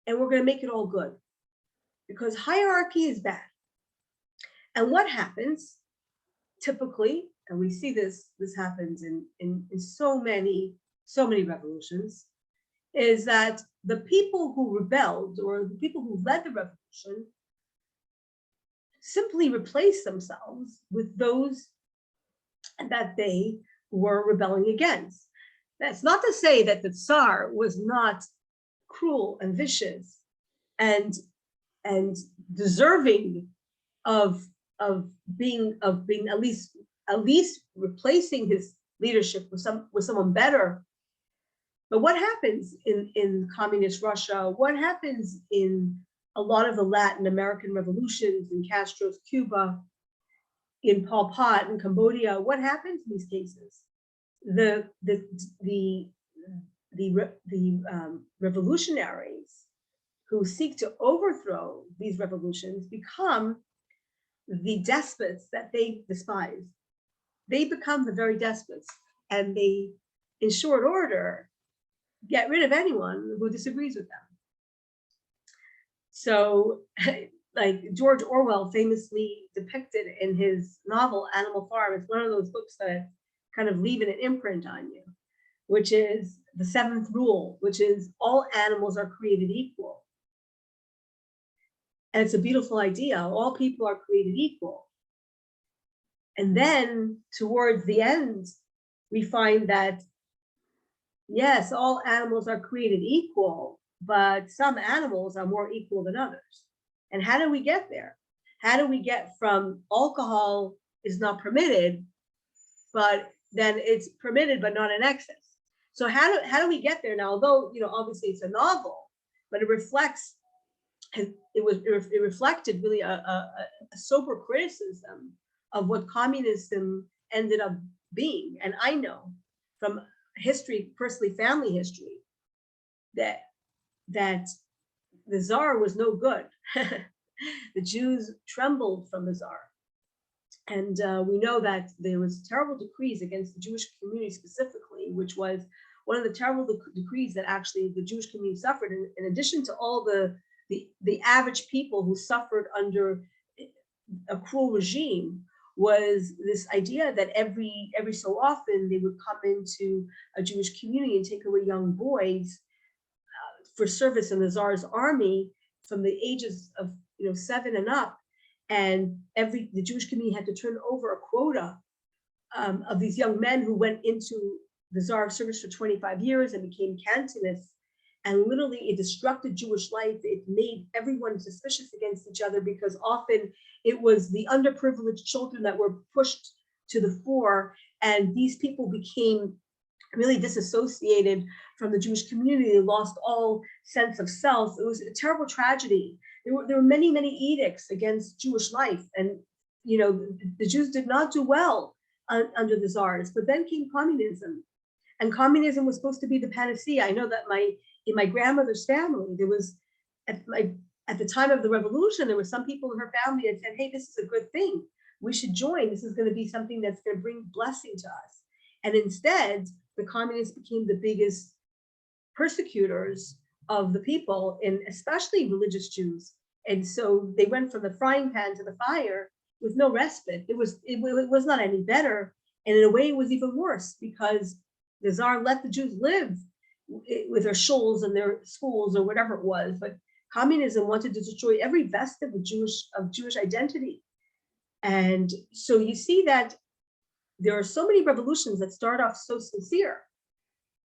And we're going to make it all good. Because hierarchy is bad. And what happens typically, and we see this happens in so many revolutions, is that the people who rebelled, or the people who led the revolution, simply replace themselves with those that they were rebelling against. That's not to say that the Tsar was not cruel and vicious and deserving of being at least replacing his leadership with someone better. But what happens in communist Russia? What happens in a lot of the Latin American revolutions, in Castro's Cuba, in Pol Pot in Cambodia? What happens in these cases? The revolutionaries who seek to overthrow these revolutions become the despots that they despise. They become the very despots, and they, in short order, get rid of anyone who disagrees with them. So, like George Orwell famously depicted in his novel Animal Farm, it's one of those books that kind of leave an imprint on you, which is the seventh rule, which is all animals are created equal. And it's a beautiful idea. All people are created equal. And then towards the end, we find that, yes, all animals are created equal, but some animals are more equal than others. And how do we get there? How do we get from alcohol is not permitted, but then it's permitted, but not in excess? So how do we get there now? Although, obviously it's a novel, but it reflects, it reflected really a sober criticism of what communism ended up being. And I know from history, personally family history, that the Tsar was no good. The Jews trembled from the Tsar. And we know that there was terrible decrees against the Jewish community specifically, which was one of the terrible decrees that actually the Jewish community suffered. In addition to all the average people who suffered under a cruel regime, was this idea that every so often they would come into a Jewish community and take away young boys for service in the Tsar's army from the ages of 7 and up. And the Jewish community had to turn over a quota of these young men who went into the Tsar's service for 25 years and became cantonists. And literally it destructed Jewish life. It made everyone suspicious against each other, because often it was the underprivileged children that were pushed to the fore. And these people became really disassociated from the Jewish community. They lost all sense of self. It was a terrible tragedy. There were many, many edicts against Jewish life. And, the Jews did not do well under the Tsars. But then came communism. And communism was supposed to be the panacea. I know that in my grandmother's family, there was, at the time of the revolution, there were some people in her family that said, hey, this is a good thing. We should join. This is going to be something that's going to bring blessing to us. And instead, the communists became the biggest persecutors of the people, and especially religious Jews. And so they went from the frying pan to the fire with no respite. It was not any better. And in a way, it was even worse, because the Tsar let the Jews live with their shuls and their schools or whatever it was. But communism wanted to destroy every vestige of Jewish identity. And so you see that there are so many revolutions that start off so sincere.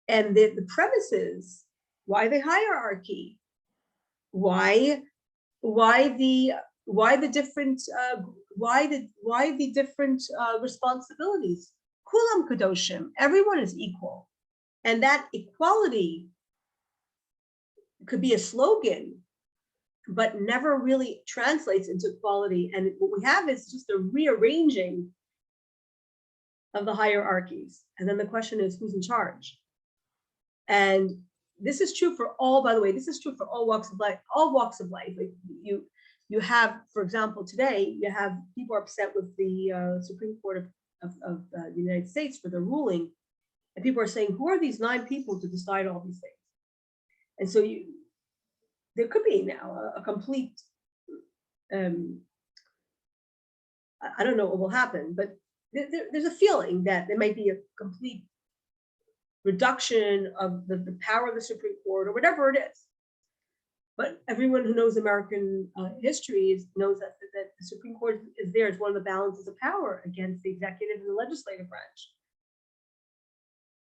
And the premises, why the hierarchy, why the different responsibilities. Kulam kadoshim, everyone is equal. And that equality could be a slogan, but never really translates into equality. And what we have is just a rearranging of the hierarchies. And then the question is, who's in charge? And this is true for all, by the way, this is true for all walks of life, Like you have, for example, today, you have people are upset with the Supreme Court of the United States for the ruling. And people are saying, who are these 9 people to decide all these things? And so there could be now a complete, I don't know what will happen, but there's a feeling that there might be a complete reduction of the power of the Supreme Court or whatever it is. But everyone who knows American history knows that the Supreme Court is there as one of the balances of power against the executive and the legislative branch.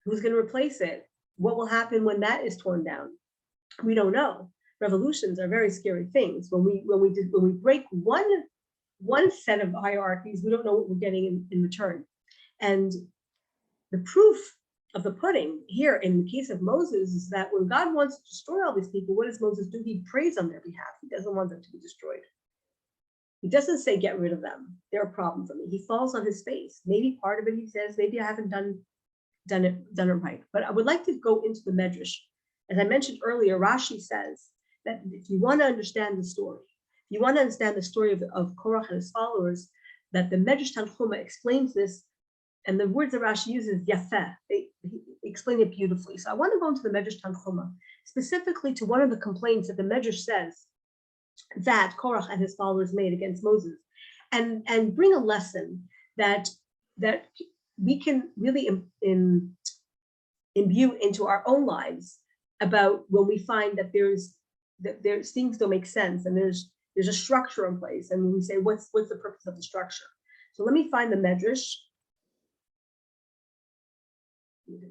Who's going to replace it? What will happen when that is torn down? We don't know. Revolutions are very scary things. When we break one set of hierarchies, we don't know what we're getting in return. And the proof of the pudding here in the case of Moses is that when God wants to destroy all these people, what does Moses do? He prays on their behalf. He doesn't want them to be destroyed. He doesn't say, get rid of them. They're a problem for me. He falls on his face. Maybe part of it, he says, maybe I haven't done it right. But I would like to go into the Midrash. As I mentioned earlier, Rashi says that if you want to understand the story, if you want to understand the story of Korach and his followers, that the Midrash Tanchuma explains this, and the words that Rashi uses, yafeh, he explain it beautifully. So I want to go into the Midrash Tanchuma, specifically to one of the complaints that the Midrash says that Korach and his followers made against Moses, and bring a lesson that we can really imbue into our own lives about when we find that there's things don't make sense and there's a structure in place, and when we say what's the purpose of the structure. So let me find the Midrash.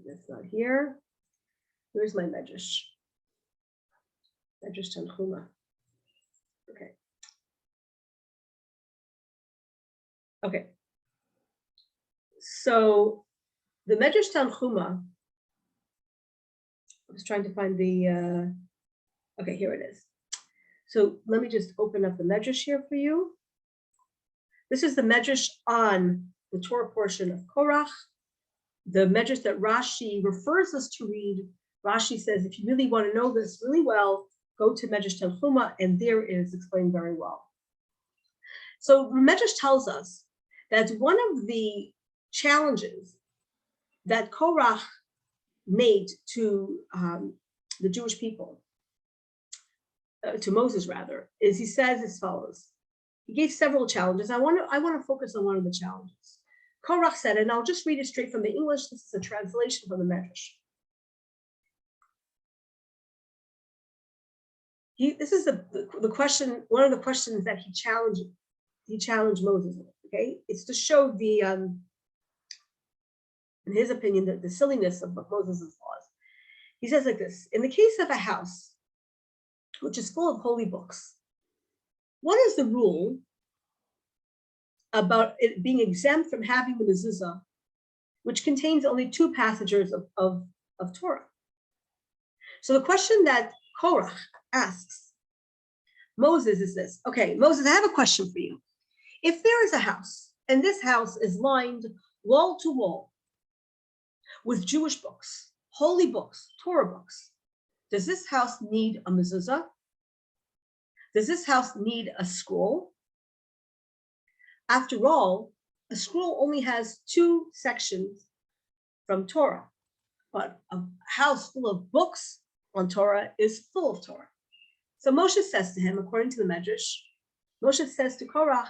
That's not here. Where's my Midrash? Medrash Tanchuma. Okay. Okay. So the Midrash Tanchuma, I was trying to find the, okay, here it is. So let me just open up the Midrash here for you. This is the Midrash on the Torah portion of Korach, the Midrash that Rashi refers us to read. Rashi says, if you really want to know this really well, go to Midrash Tanchuma, and there it is explained very well. So the Midrash tells us that one of the challenges that Korach made to the Jewish people, to Moses rather, is he says as follows. He gave several challenges. I want to focus on one of the challenges. Korach said, and I'll just read it straight from the English. This is a translation from the Midrash. This is the question. One of the questions that he challenged Moses with. Okay, it's to show the, in his opinion, the silliness of Moses' laws. He says like this: in the case of a house which is full of holy books, what is the rule about it being exempt from having the mezuzah, which contains only 2 passages of Torah? So the question that Korach asks Moses is this: okay, Moses, I have a question for you. If there is a house, and this house is lined wall to wall with Jewish books, holy books, Torah books, does this house need a mezuzah? Does this house need a scroll? After all, a scroll only has 2 sections from Torah, but a house full of books on Torah is full of Torah. So Moshe says to him, according to the Midrash, Moshe says to Korach,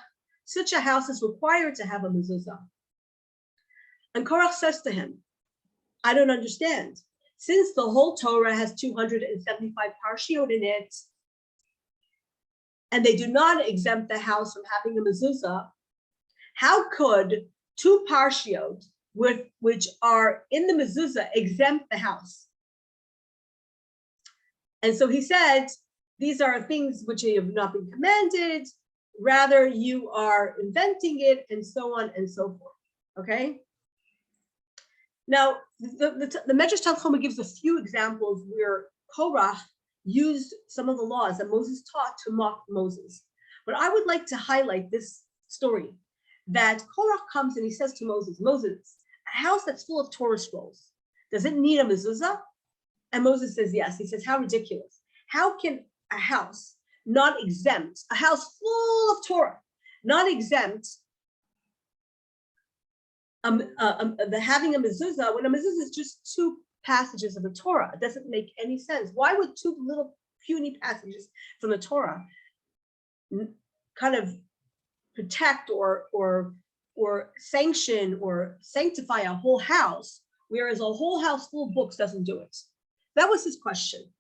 such a house is required to have a mezuzah. And Korach says to him, I don't understand. Since the whole Torah has 275 parshiot in it, and they do not exempt the house from having a mezuzah, how could 2 parshiot which are in the mezuzah exempt the house? And so he said, these are things which have not been commanded, rather you are inventing it, and so on and so forth, okay? Now, the Midrash Tanchuma gives a few examples where Korach used some of the laws that Moses taught to mock Moses. But I would like to highlight this story that Korach comes and he says to Moses, Moses, a house that's full of Torah scrolls, does it need a mezuzah? And Moses says, yes. He says, how ridiculous. How can a house not exempt, a house full of Torah, not exempt the having a mezuzah, when a mezuzah is just 2 passages of the Torah? It doesn't make any sense. Why would 2 little puny passages from the Torah kind of protect or sanction or sanctify a whole house, whereas a whole house full of books doesn't do it? That was his question.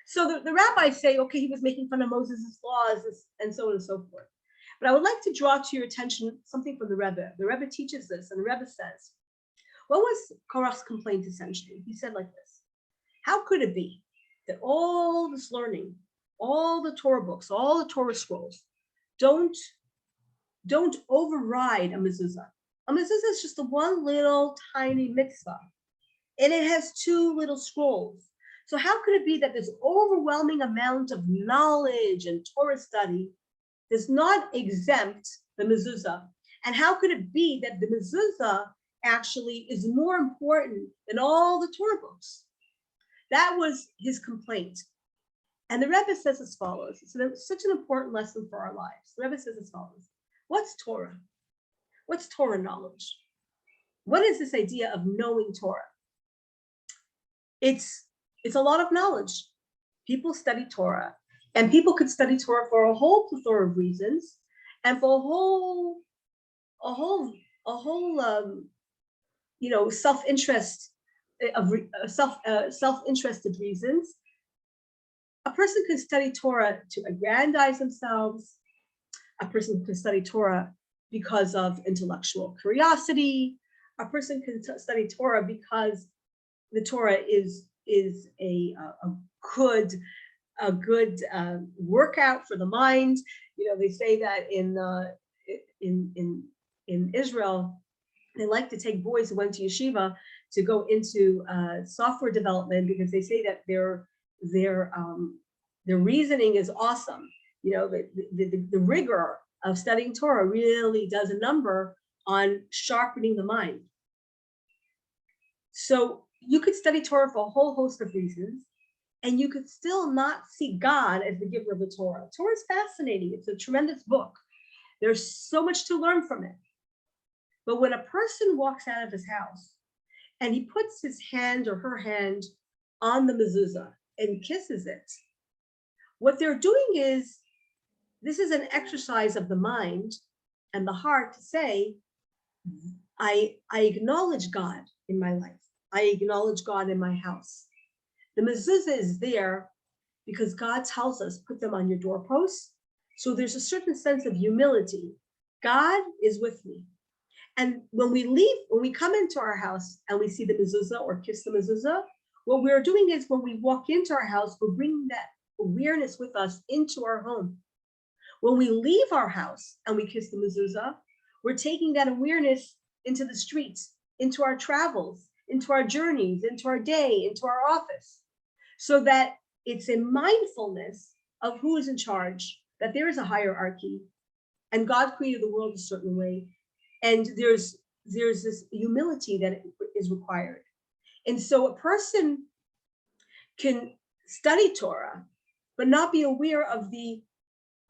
So the rabbis say, okay, he was making fun of Moses' laws and so on and so forth. But I would like to draw to your attention something from the Rebbe. The Rebbe teaches this, and the Rebbe says, what was Korach's complaint essentially? He said like this: how could it be that all this learning, all the Torah books, all the Torah scrolls don't override a mezuzah? A mezuzah is just a one little tiny mitzvah, and it has 2 little scrolls. So how could it be that this overwhelming amount of knowledge and Torah study does not exempt the mezuzah? And how could it be that the mezuzah actually is more important than all the Torah books? That was his complaint. And the Rebbe says as follows. It's such an important lesson for our lives. The Rebbe says as follows: what's Torah? What's Torah knowledge? What is this idea of knowing Torah? It's a lot of knowledge. People study Torah, and people could study Torah for a whole plethora of reasons, and for a whole self-interest of self-interested reasons. A person can study Torah to aggrandize themselves. A person can study Torah because of intellectual curiosity. A person can study Torah because the Torah is a good a good workout for the mind. They say that in Israel, they like to take boys who went to yeshiva to go into software development because they say that their reasoning is awesome. The rigor of studying Torah really does a number on sharpening the mind. So you could study Torah for a whole host of reasons, and you could still not see God as the giver of the Torah. Torah is fascinating. It's a tremendous book. There's so much to learn from it. But when a person walks out of his house and he puts his hand or her hand on the mezuzah and kisses it, what they're doing is, this is an exercise of the mind and the heart to say, I acknowledge God in my life. I acknowledge God in my house. The mezuzah is there because God tells us, put them on your doorposts. So there's a certain sense of humility. God is with me. And when we come into our house and we see the mezuzah or kiss the mezuzah, what we're doing is when we walk into our house, we're bringing that awareness with us into our home. When we leave our house and we kiss the mezuzah, we're taking that awareness into the streets, into our travels, into our journeys, into our day, into our office, so that it's a mindfulness of who is in charge, that there is a hierarchy, and God created the world a certain way, and there's this humility that is required. And so a person can study Torah, but not be aware of the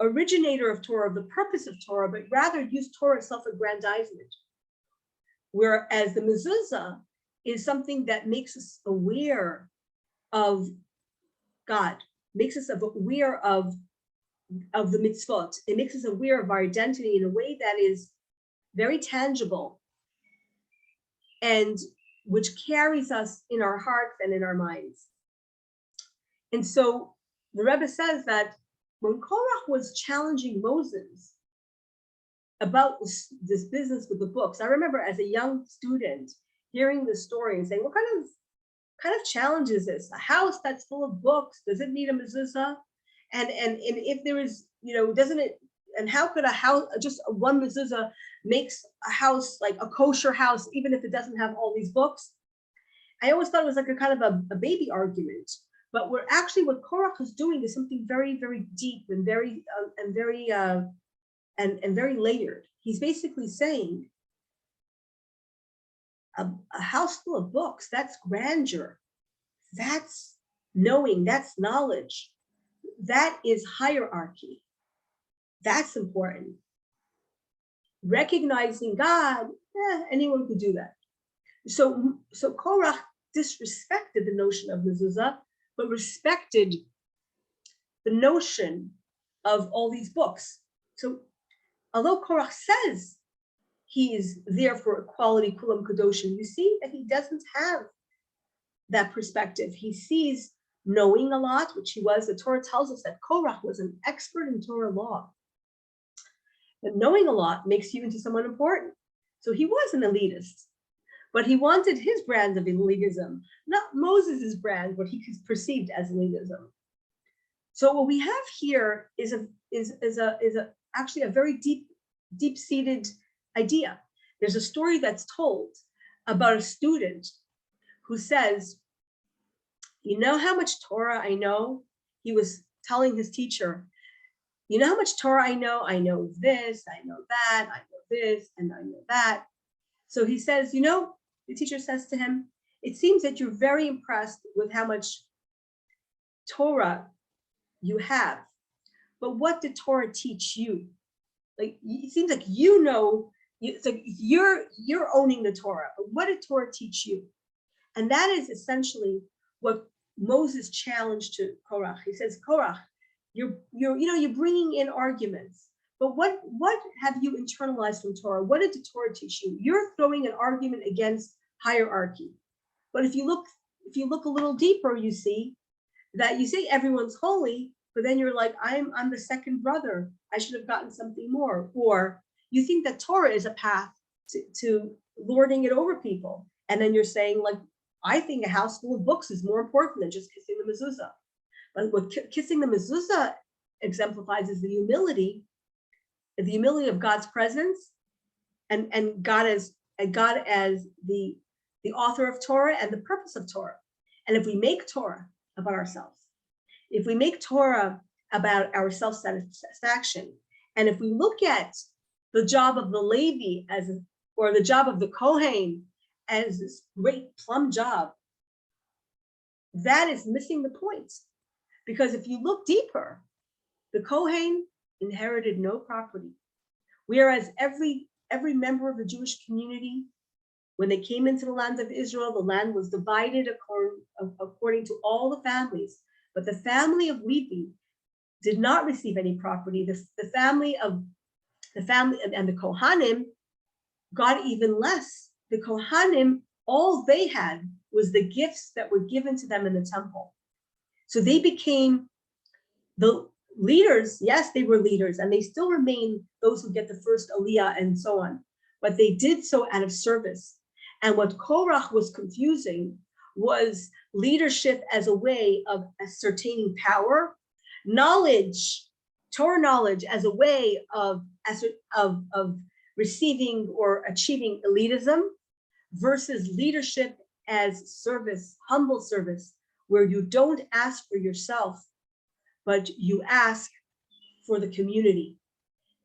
originator of Torah, of the purpose of Torah, but rather use Torah as self-aggrandizement. Whereas the mezuzah is something that makes us aware of God, makes us aware of the mitzvot. It makes us aware of our identity in a way that is very tangible and which carries us in our hearts and in our minds. And so the Rebbe says that when Korach was challenging Moses about this business with the books, I remember as a young student hearing this story and saying, what kind of challenge is this? A house that's full of books, does it need a mezuzah? And if there is, doesn't it, and how could a house, just one mezuzah makes a house like a kosher house, even if it doesn't have all these books? I always thought it was like a kind of a baby argument. But what Korach is doing is something very, very deep and very layered. He's basically saying a house full of books, that's grandeur, that's knowing, that's knowledge, that is hierarchy. That's important. Recognizing God, anyone could do that. So Korach disrespected the notion of mezuzah, but respected the notion of all these books. So although Korach says he is there for equality, kulam kadoshim, you see that he doesn't have that perspective. He sees knowing a lot, which he was. The Torah tells us that Korach was an expert in Torah law. And knowing a lot makes you into someone important. So he was an elitist, but he wanted his brand of elitism, not Moses's brand, what he perceived as elitism. So what we have here is actually a very deep-seated idea. There's a story that's told about a student who says, you know how much Torah I know? He was telling his teacher, you know how much Torah I know? I know this, I know that, I know this, and I know that. So he says, the teacher says to him, it seems that you're very impressed with how much Torah you have, but what did Torah teach you? Like, it seems like it's like you're owning the Torah. But what did Torah teach you? And that is essentially what Moses challenged to Korach. He says, Korach, you're bringing in arguments, but what have you internalized from Torah? What did the Torah teach you? You're throwing an argument against hierarchy. But if you look a little deeper, you see that you say everyone's holy, but then you're like, I'm the second brother. I should have gotten something more. Or you think that Torah is a path to lording it over people. And then you're saying, like, I think a house full of books is more important than just kissing the mezuzah. But what kissing the mezuzah exemplifies is the humility of God's presence, and God as the author of Torah and the purpose of Torah. And if we make Torah about ourselves, if we make Torah about our self-satisfaction, and if we look at the job of the Levi or the job of the Kohen as this great plum job, that is missing the point. Because if you look deeper, the Kohen inherited no property, whereas every member of the Jewish community, when they came into the land of Israel, the land was divided according to all the families. But the family of Levi did not receive any property. The family and the Kohanim got even less. The Kohanim, all they had was the gifts that were given to them in the temple. So they became the leaders. Yes, they were leaders, and they still remain those who get the first aliyah and so on. But they did so out of service. And what Korach was confusing was leadership as a way of ascertaining power, knowledge, Torah knowledge as a way of receiving or achieving elitism, versus leadership as service, humble service, where you don't ask for yourself, but you ask for the community.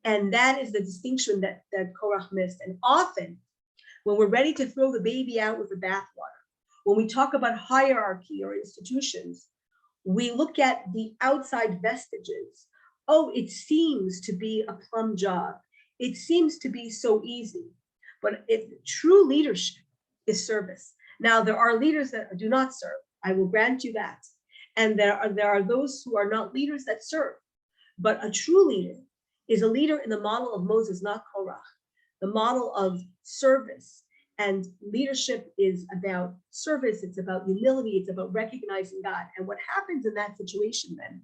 And that is the distinction that Korach missed. And often, when we're ready to throw the baby out with the bathwater, when we talk about hierarchy or institutions, we look at the outside vestiges. Oh, it seems to be a plum job. It seems to be so easy. But true leadership is service. Now, there are leaders that do not serve. I will grant you that. And there are those who are not leaders that serve. But a true leader is a leader in the model of Moses, not Korach, the model of service. And leadership is about service. It's about humility. It's about recognizing God. And what happens in that situation then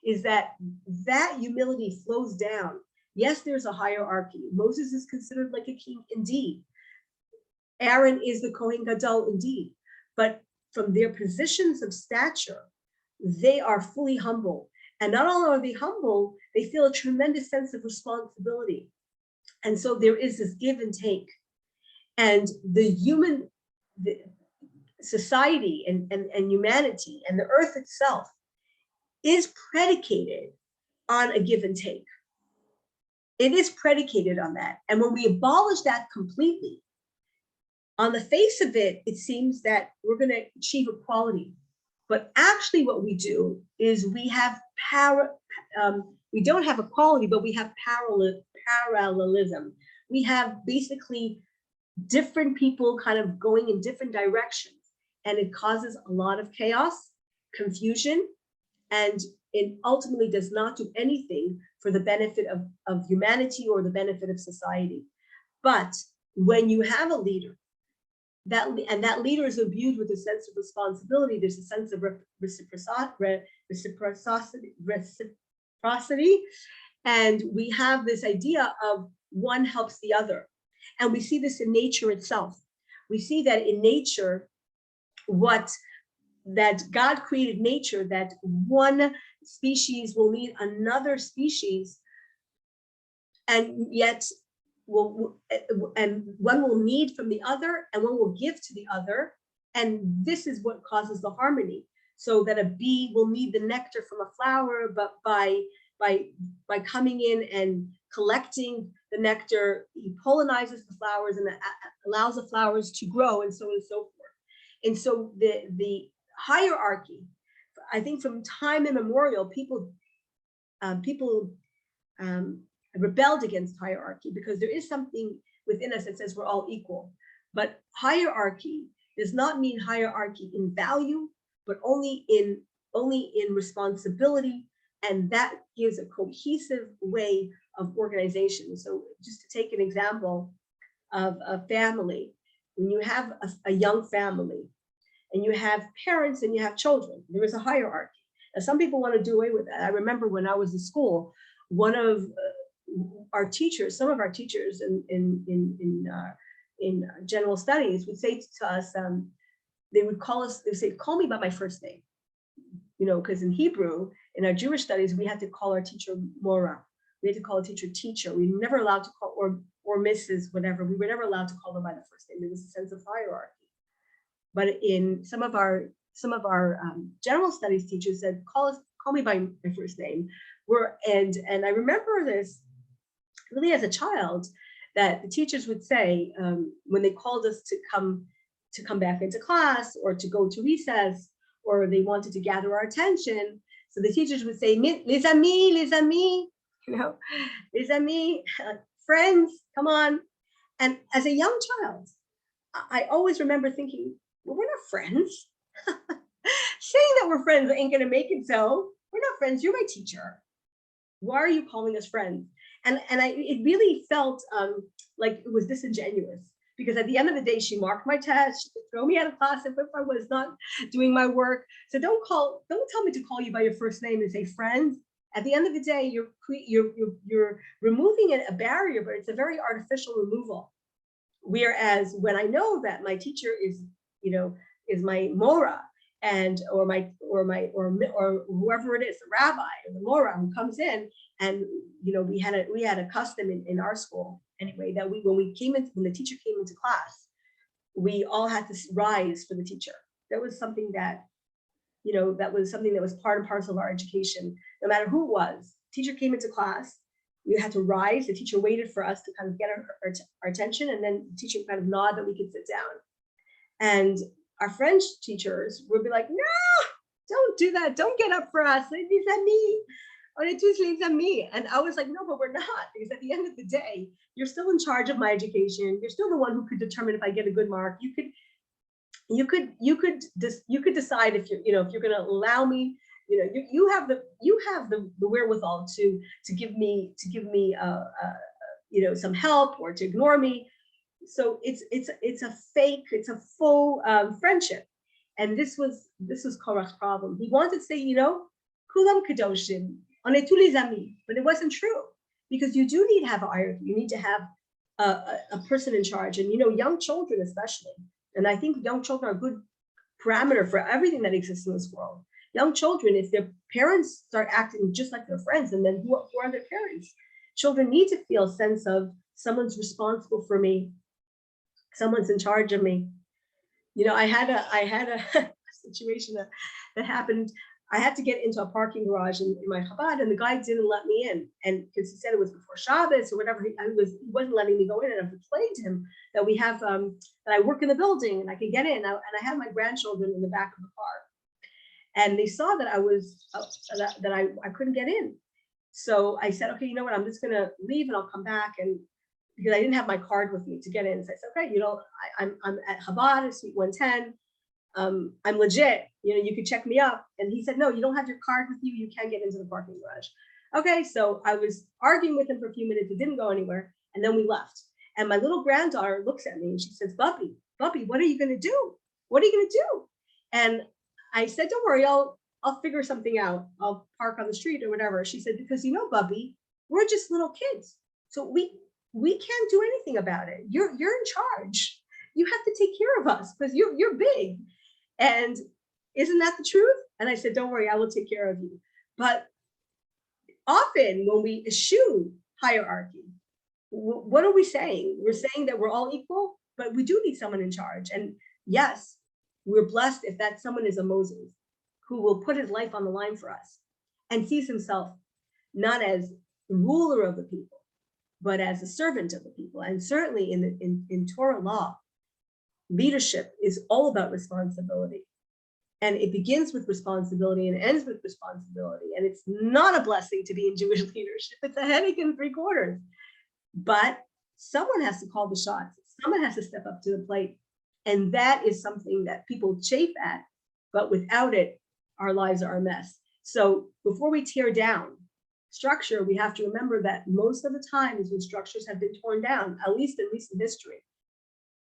is that humility flows down. Yes, there's a hierarchy. Moses is considered like a king indeed. Aaron is the Kohen Gadol indeed. But from their positions of stature, they are fully humble. And not only are they humble, they feel a tremendous sense of responsibility. And so there is this give and take. And the society and humanity and the earth itself is predicated on a give and take. It is predicated on that. And when we abolish that completely, on the face of it, it seems that we're going to achieve equality. But actually what we do is we have we don't have equality, but we have parallelism. We have basically different people kind of going in different directions, and it causes a lot of chaos, confusion, and it ultimately does not do anything for the benefit of humanity or the benefit of society. But when you have a leader, that leader is imbued with a sense of responsibility, there's a sense of reciprocity, and we have this idea of one helps the other. And we see this in nature itself. We see that in nature, that God created nature, that one species will need another species, and yet and one will need from the other, and one will give to the other. And this is what causes the harmony. So that a bee will need the nectar from a flower, but by coming in and collecting the nectar, he pollinizes the flowers and allows the flowers to grow, and so on and so forth. And so the hierarchy, I think from time immemorial, people rebelled against hierarchy because there is something within us that says we're all equal. But hierarchy does not mean hierarchy in value, but only in responsibility, and that gives a cohesive way of organization. So just to take an example of a family, when you have a young family and you have parents and you have children, there is a hierarchy. Now, some people want to do away with that. I remember when I was in school, one of our teachers, some of our teachers in general studies would say to us, they would call us, they would say, call me by my first name. because in Hebrew, in our Jewish studies, we had to call our teacher Mora. We had to call a teacher teacher. We were never allowed to call, or Mrs. whatever. We were never allowed to call them by the first name. There was a sense of hierarchy. But in some of our general studies teachers said, call me by my first name. And I remember this really as a child, that the teachers would say when they called us to come back into class or to go to recess, or they wanted to gather our attention. So the teachers would say, les amis, les amis, friends, come on. And as a young child, I always remember thinking, well, we're not friends. Saying that we're friends ain't gonna make it so. We're not friends, you're my teacher. Why are you calling us friends? And it really felt like it was disingenuous, because at the end of the day, she marked my test, she could throw me out of class if I was not doing my work. So don't tell me to call you by your first name and say friends. At the end of the day, you're removing a barrier, but it's a very artificial removal. Whereas when I know that my teacher is my Mora, or whoever it is, the rabbi or the Mora who comes in, and we had a custom in our school anyway, that when the teacher came into class, we all had to rise for the teacher. That was something that was part and parcel of our education. No matter who it was, teacher came into class, we had to rise. The teacher waited for us to kind of get our attention, and then the teacher kind of nod that we could sit down. And our French teachers would be like, no, don't do that. Don't get up for us. Les amis. On est tous les amis. And I was like, no, but we're not, because at the end of the day, you're still in charge of my education. You're still the one who could determine if I get a good mark. You could decide if you're going to allow me. You have the wherewithal to give me some help, or to ignore me. So it's a full friendship. And this was Korach's problem. He wanted to say, kulam kadoshim, on est tous les amis, but it wasn't true, because you do need to have a hierarchy. You need to have a person in charge, and young children especially. And I think young children are a good parameter for everything that exists in this world. Young children, if their parents start acting just like their friends, and then who are their parents? Children need to feel a sense of someone's responsible for me, someone's in charge of me. I had a situation that happened. I had to get into a parking garage in my Chabad, and the guy didn't let me in, and because he said it was before Shabbos or whatever, he wasn't letting me go in. And I've explained to him that we have that I work in the building and I can get in, and I have my grandchildren in the back of the car, and they saw that I was that I couldn't get in. So I said, okay, you know what? I'm just gonna leave and I'll come back, and because I didn't have my card with me to get in, so I said, okay, I'm at Chabad, Suite 110. I'm legit, you could check me up. And he said, no, you don't have your card with you. You can't get into the parking garage. Okay, so I was arguing with him for a few minutes. It didn't go anywhere. And then we left. And my little granddaughter looks at me and she says, Bubby, what are you going to do? What are you going to do? And I said, don't worry, I'll figure something out. I'll park on the street or whatever. She said, because Bubby, we're just little kids. So we can't do anything about it. You're in charge. You have to take care of us because you're big. And isn't that the truth? And I said, don't worry, I will take care of you. But often when we eschew hierarchy, what are we saying? We're saying that we're all equal, but we do need someone in charge. And yes, we're blessed if that someone is a Moses who will put his life on the line for us and sees himself not as the ruler of the people, but as a servant of the people. And certainly in Torah law, leadership is all about responsibility. And it begins with responsibility and ends with responsibility. And it's not a blessing to be in Jewish leadership. It's a headache in 3/4. But someone has to call the shots. Someone has to step up to the plate. And that is something that people chafe at. But without it, our lives are a mess. So before we tear down structure, we have to remember that most of the times when structures have been torn down, at least in recent history,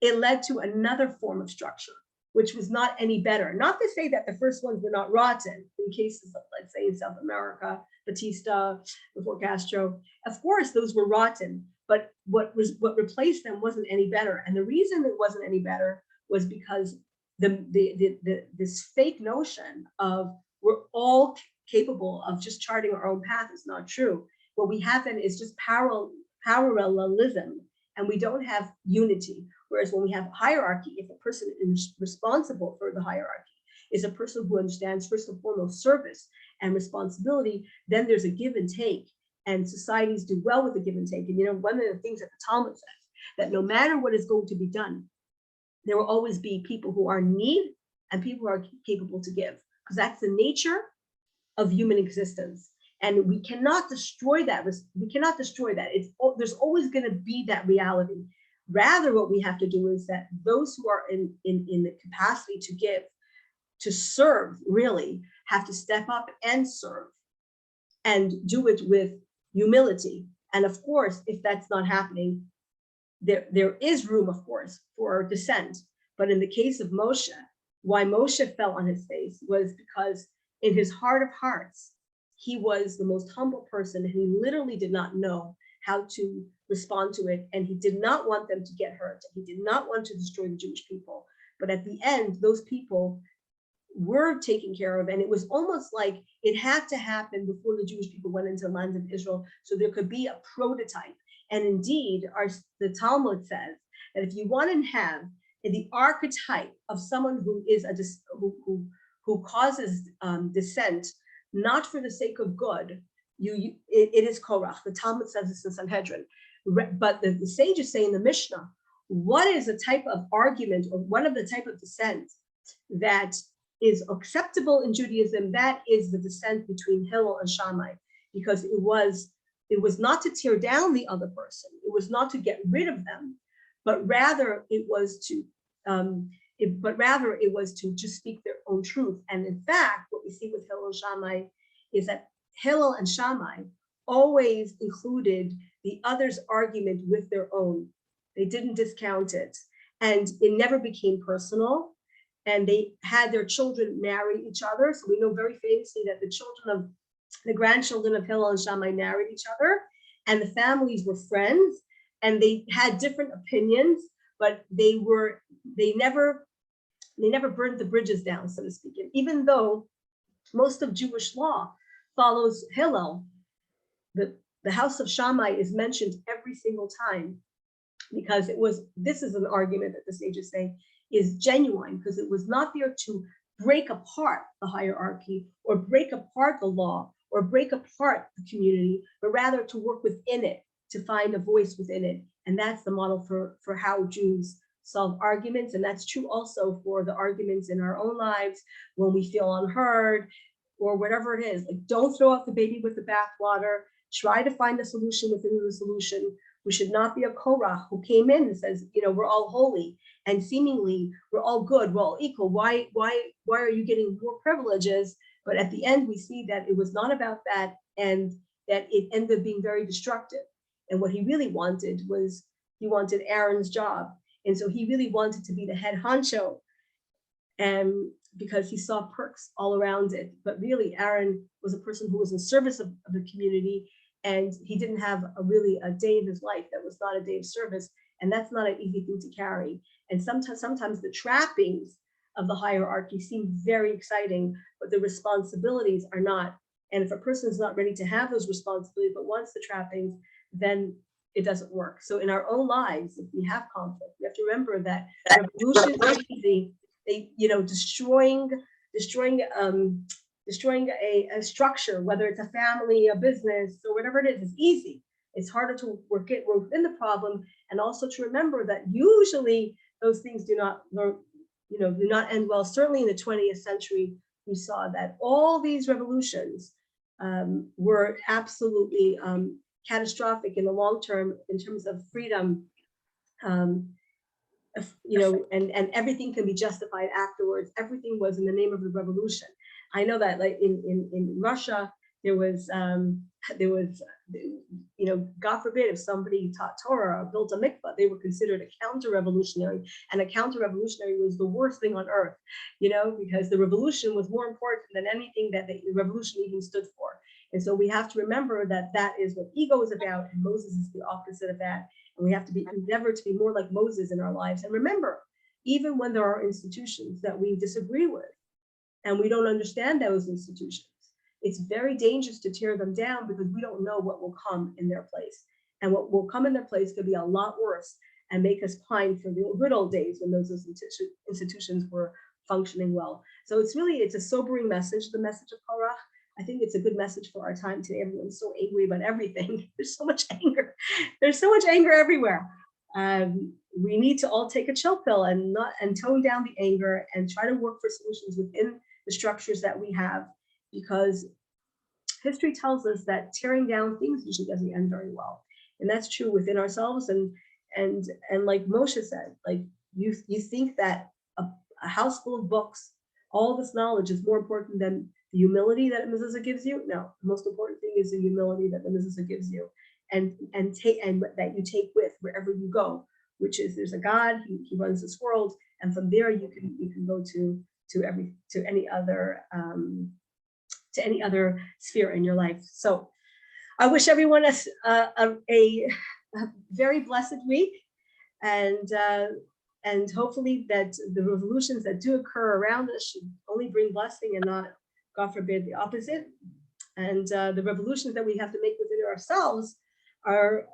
it led to another form of structure, which was not any better. Not to say that the first ones were not rotten in cases of, let's say, in South America, Batista, before Castro. Of course, those were rotten, but what replaced them wasn't any better. And the reason it wasn't any better was because this fake notion of we're all capable of just charting our own path is not true. What we have then is just parallelism, and we don't have unity. Whereas when we have hierarchy, if a person is responsible for the hierarchy is a person who understands first and foremost service and responsibility, then there's a give and take, and societies do well with the give and take. And one of the things that the Talmud says, that no matter what is going to be done, there will always be people who are in need and people who are capable to give, because that's the nature of human existence. And we cannot destroy that. We cannot destroy that. There's always going to be that reality. Rather, what we have to do is that those who are in the capacity to give, to serve, really have to step up and serve and do it with humility. And of course, if that's not happening, there is room, of course, for dissent. But in the case of Moshe, why Moshe fell on his face was because in his heart of hearts, he was the most humble person, and he literally did not know how to respond to it. And he did not want them to get hurt. He did not want to destroy the Jewish people. But at the end, those people were taken care of. And it was almost like it had to happen before the Jewish people went into the land of Israel, so there could be a prototype. And indeed, the Talmud says that if you want to have the archetype of someone who is who causes dissent, not for the sake of good, it is Korach. The Talmud says this in Sanhedrin. But the sages say in the Mishnah, what is a type of argument or one of the type of dissent that is acceptable in Judaism? That is the dissent between Hillel and Shammai, because it was not to tear down the other person. It was not to get rid of them, but rather it was to just speak their own truth. And in fact, what we see with Hillel and Shammai is that Hillel and Shammai always included the other's argument with their own. They didn't discount it, and it never became personal. And they had their children marry each other. So we know very famously that the grandchildren of Hillel and Shammai married each other, and the families were friends, and they had different opinions, but they never burned the bridges down, so to speak. And even though most of Jewish law follows Hillel, the house of Shammai is mentioned every single time, because this is an argument that the sages say is genuine, because it was not there to break apart the hierarchy or break apart the law or break apart the community, but rather to work within it, to find a voice within it. And that's the model for how Jews solve arguments. And that's true also for the arguments in our own lives when we feel unheard or whatever it is. Like, don't throw out the baby with the bathwater. Try to find a solution within the solution. We should not be a Korach who came in and says, we're all holy and seemingly we're all good, we're all equal. Why are you getting more privileges? But at the end, we see that it was not about that, and that it ended up being very destructive. And what he really wanted was, he wanted Aaron's job. And so he really wanted to be the head honcho, and because he saw perks all around it. But really, Aaron was a person who was in service of the community, and he didn't have a day in his life that was not a day of service. And that's not an easy thing to carry. And sometimes the trappings of the hierarchy seem very exciting, but the responsibilities are not. And if a person is not ready to have those responsibilities, but wants the trappings, then it doesn't work. So in our own lives, if we have conflict, we have to remember that revolution is easy. Destroying a structure, whether it's a family, a business, or whatever it is easy. It's harder to work within the problem, and also to remember that usually those things do not end well. Certainly in the 20th century, we saw that all these revolutions were absolutely catastrophic in the long term in terms of freedom, and everything can be justified afterwards. Everything was in the name of the revolution. I know that, like in Russia, there was God forbid, if somebody taught Torah or built a mikvah, they were considered a counter-revolutionary, and a counter-revolutionary was the worst thing on earth, because the revolution was more important than anything that the revolution even stood for. And so we have to remember that that is what ego is about, and Moses is the opposite of that. And we have to endeavor to be more like Moses in our lives. And remember, even when there are institutions that we disagree with, and we don't understand those institutions, it's very dangerous to tear them down because we don't know what will come in their place. And what will come in their place could be a lot worse and make us pine for the good old days when those institutions were functioning well. So it's a sobering message, the message of Korach. I think it's a good message for our time today. Everyone's so angry about everything. There's so much anger. There's so much anger everywhere. We need to all take a chill pill and tone down the anger and try to work for solutions within the structures that we have, because history tells us that tearing down things usually doesn't end very well. And that's true within ourselves. And like Moshe said, like you think that a house full of books, all this knowledge is more important than the humility that a mezuzah gives you. No, the most important thing is the humility that the mezuzah gives you, and that you take with wherever you go, which is there's a God, he runs this world, and from there you can go to any other sphere in your life. So I wish everyone a very blessed week, and hopefully that the revolutions that do occur around us should only bring blessing and not, God forbid, the opposite. And the revolutions that we have to make within ourselves are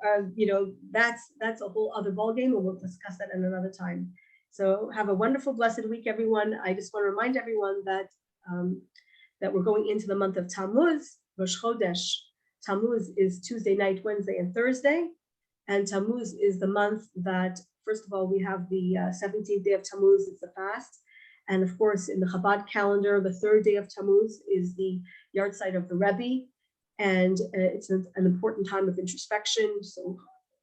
that's a whole other ballgame, and we'll discuss that in another time. So have a wonderful, blessed week, everyone. I just want to remind everyone that that we're going into the month of Tammuz, Rosh Chodesh. Tammuz is Tuesday night, Wednesday, and Thursday. And Tammuz is the month that, first of all, we have the 17th day of Tammuz, it's a fast. And of course, in the Chabad calendar, the third day of Tammuz is the yard site of the Rebbe. And it's an important time of introspection. So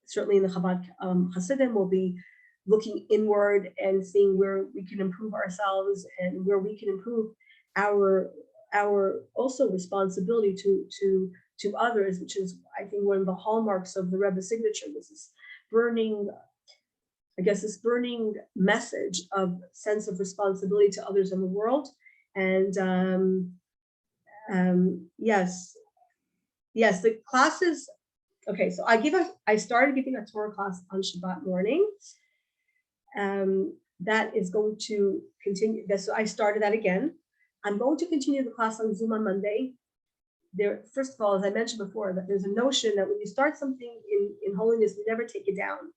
certainly in the Chabad Hasidim, we'll be looking inward and seeing where we can improve ourselves and where we can improve our also responsibility to others, which is, I think, one of the hallmarks of the Rebbe signature. This is burning, I guess, this burning message of sense of responsibility to others in the world. And yes, the classes. Okay, so I started giving a Torah class on Shabbat morning. That is going to continue. So I started that again. I'm going to continue the class on Zoom on Monday. First of all, as I mentioned before, that there's a notion that when you start something in holiness, you never take it down.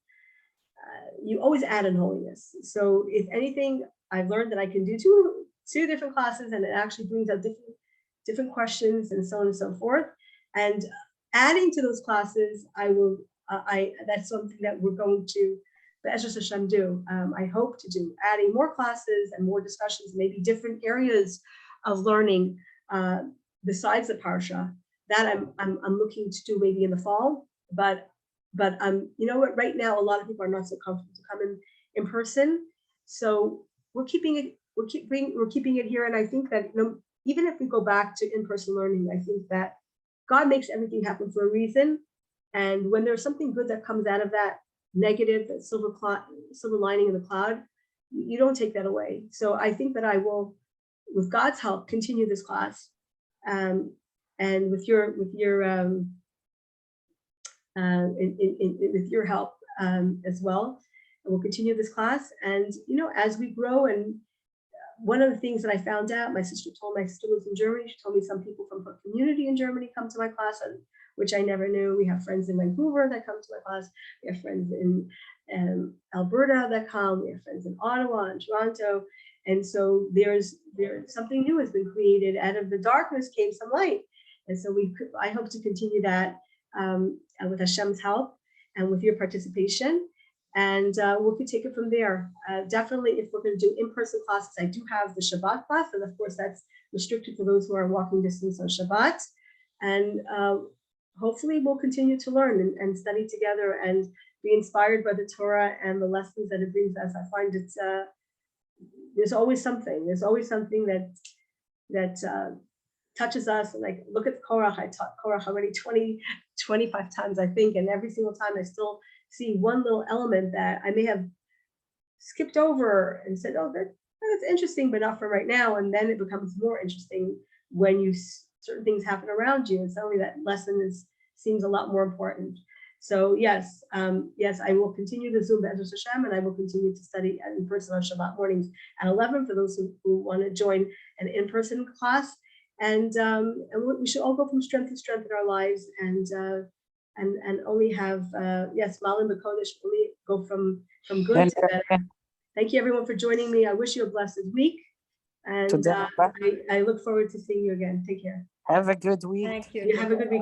You always add in holiness. So if anything, I've learned that I can do two different classes, and it actually brings out different questions and so on and so forth. And adding to those classes, that's something that we're going to, Be'ezras Hashem, do. I hope to do, adding more classes and more discussions, maybe different areas of learning besides the parsha. That I'm looking to do maybe in the fall. But you know what? Right now, a lot of people are not so comfortable to come in person. So we're keeping it here. And I think that even if we go back to in-person learning, I think that God makes everything happen for a reason. And when there's something good that comes out of that negative, that silver lining in the cloud, you don't take that away. So I think that I will, with God's help, continue this class, and with your help as well, we'll continue this class. And as we grow, and one of the things that I found out, my sister lives in Germany. She told me some people from her community in Germany come to my class, which I never knew. We have friends in Vancouver that come to my class. We have friends in Alberta that come. We have friends in Ottawa and Toronto. And so there's something new has been created. Out of the darkness came some light. And so I hope to continue that with Hashem's help and with your participation. And we could take it from there. Definitely, if we're going to do in-person classes, I do have the Shabbat class. And of course, that's restricted for those who are walking distance on Shabbat. And hopefully we'll continue to learn and study together and be inspired by the Torah and the lessons that it brings us. I find it's there's always something that touches us. And like, look at Korach. I taught Korach already 25 times, I think, and every single time I still see one little element that I may have skipped over and said, oh, that's interesting, but not for right now. And then it becomes more interesting when certain things happen around you, and suddenly that lesson seems a lot more important. So yes, yes, I will continue the Zoom Be'ezras Hashem, and I will continue to study in person on Shabbat mornings at 11 for those who want to join an in-person class. And we should all go from strength to strength in our lives, and only have yes, Malim B'Kodesh, only go from good to better. Thank you everyone for joining me. I wish you a blessed week, and I look forward to seeing you again. Take care. Have a good week. Thank you. You have a good week.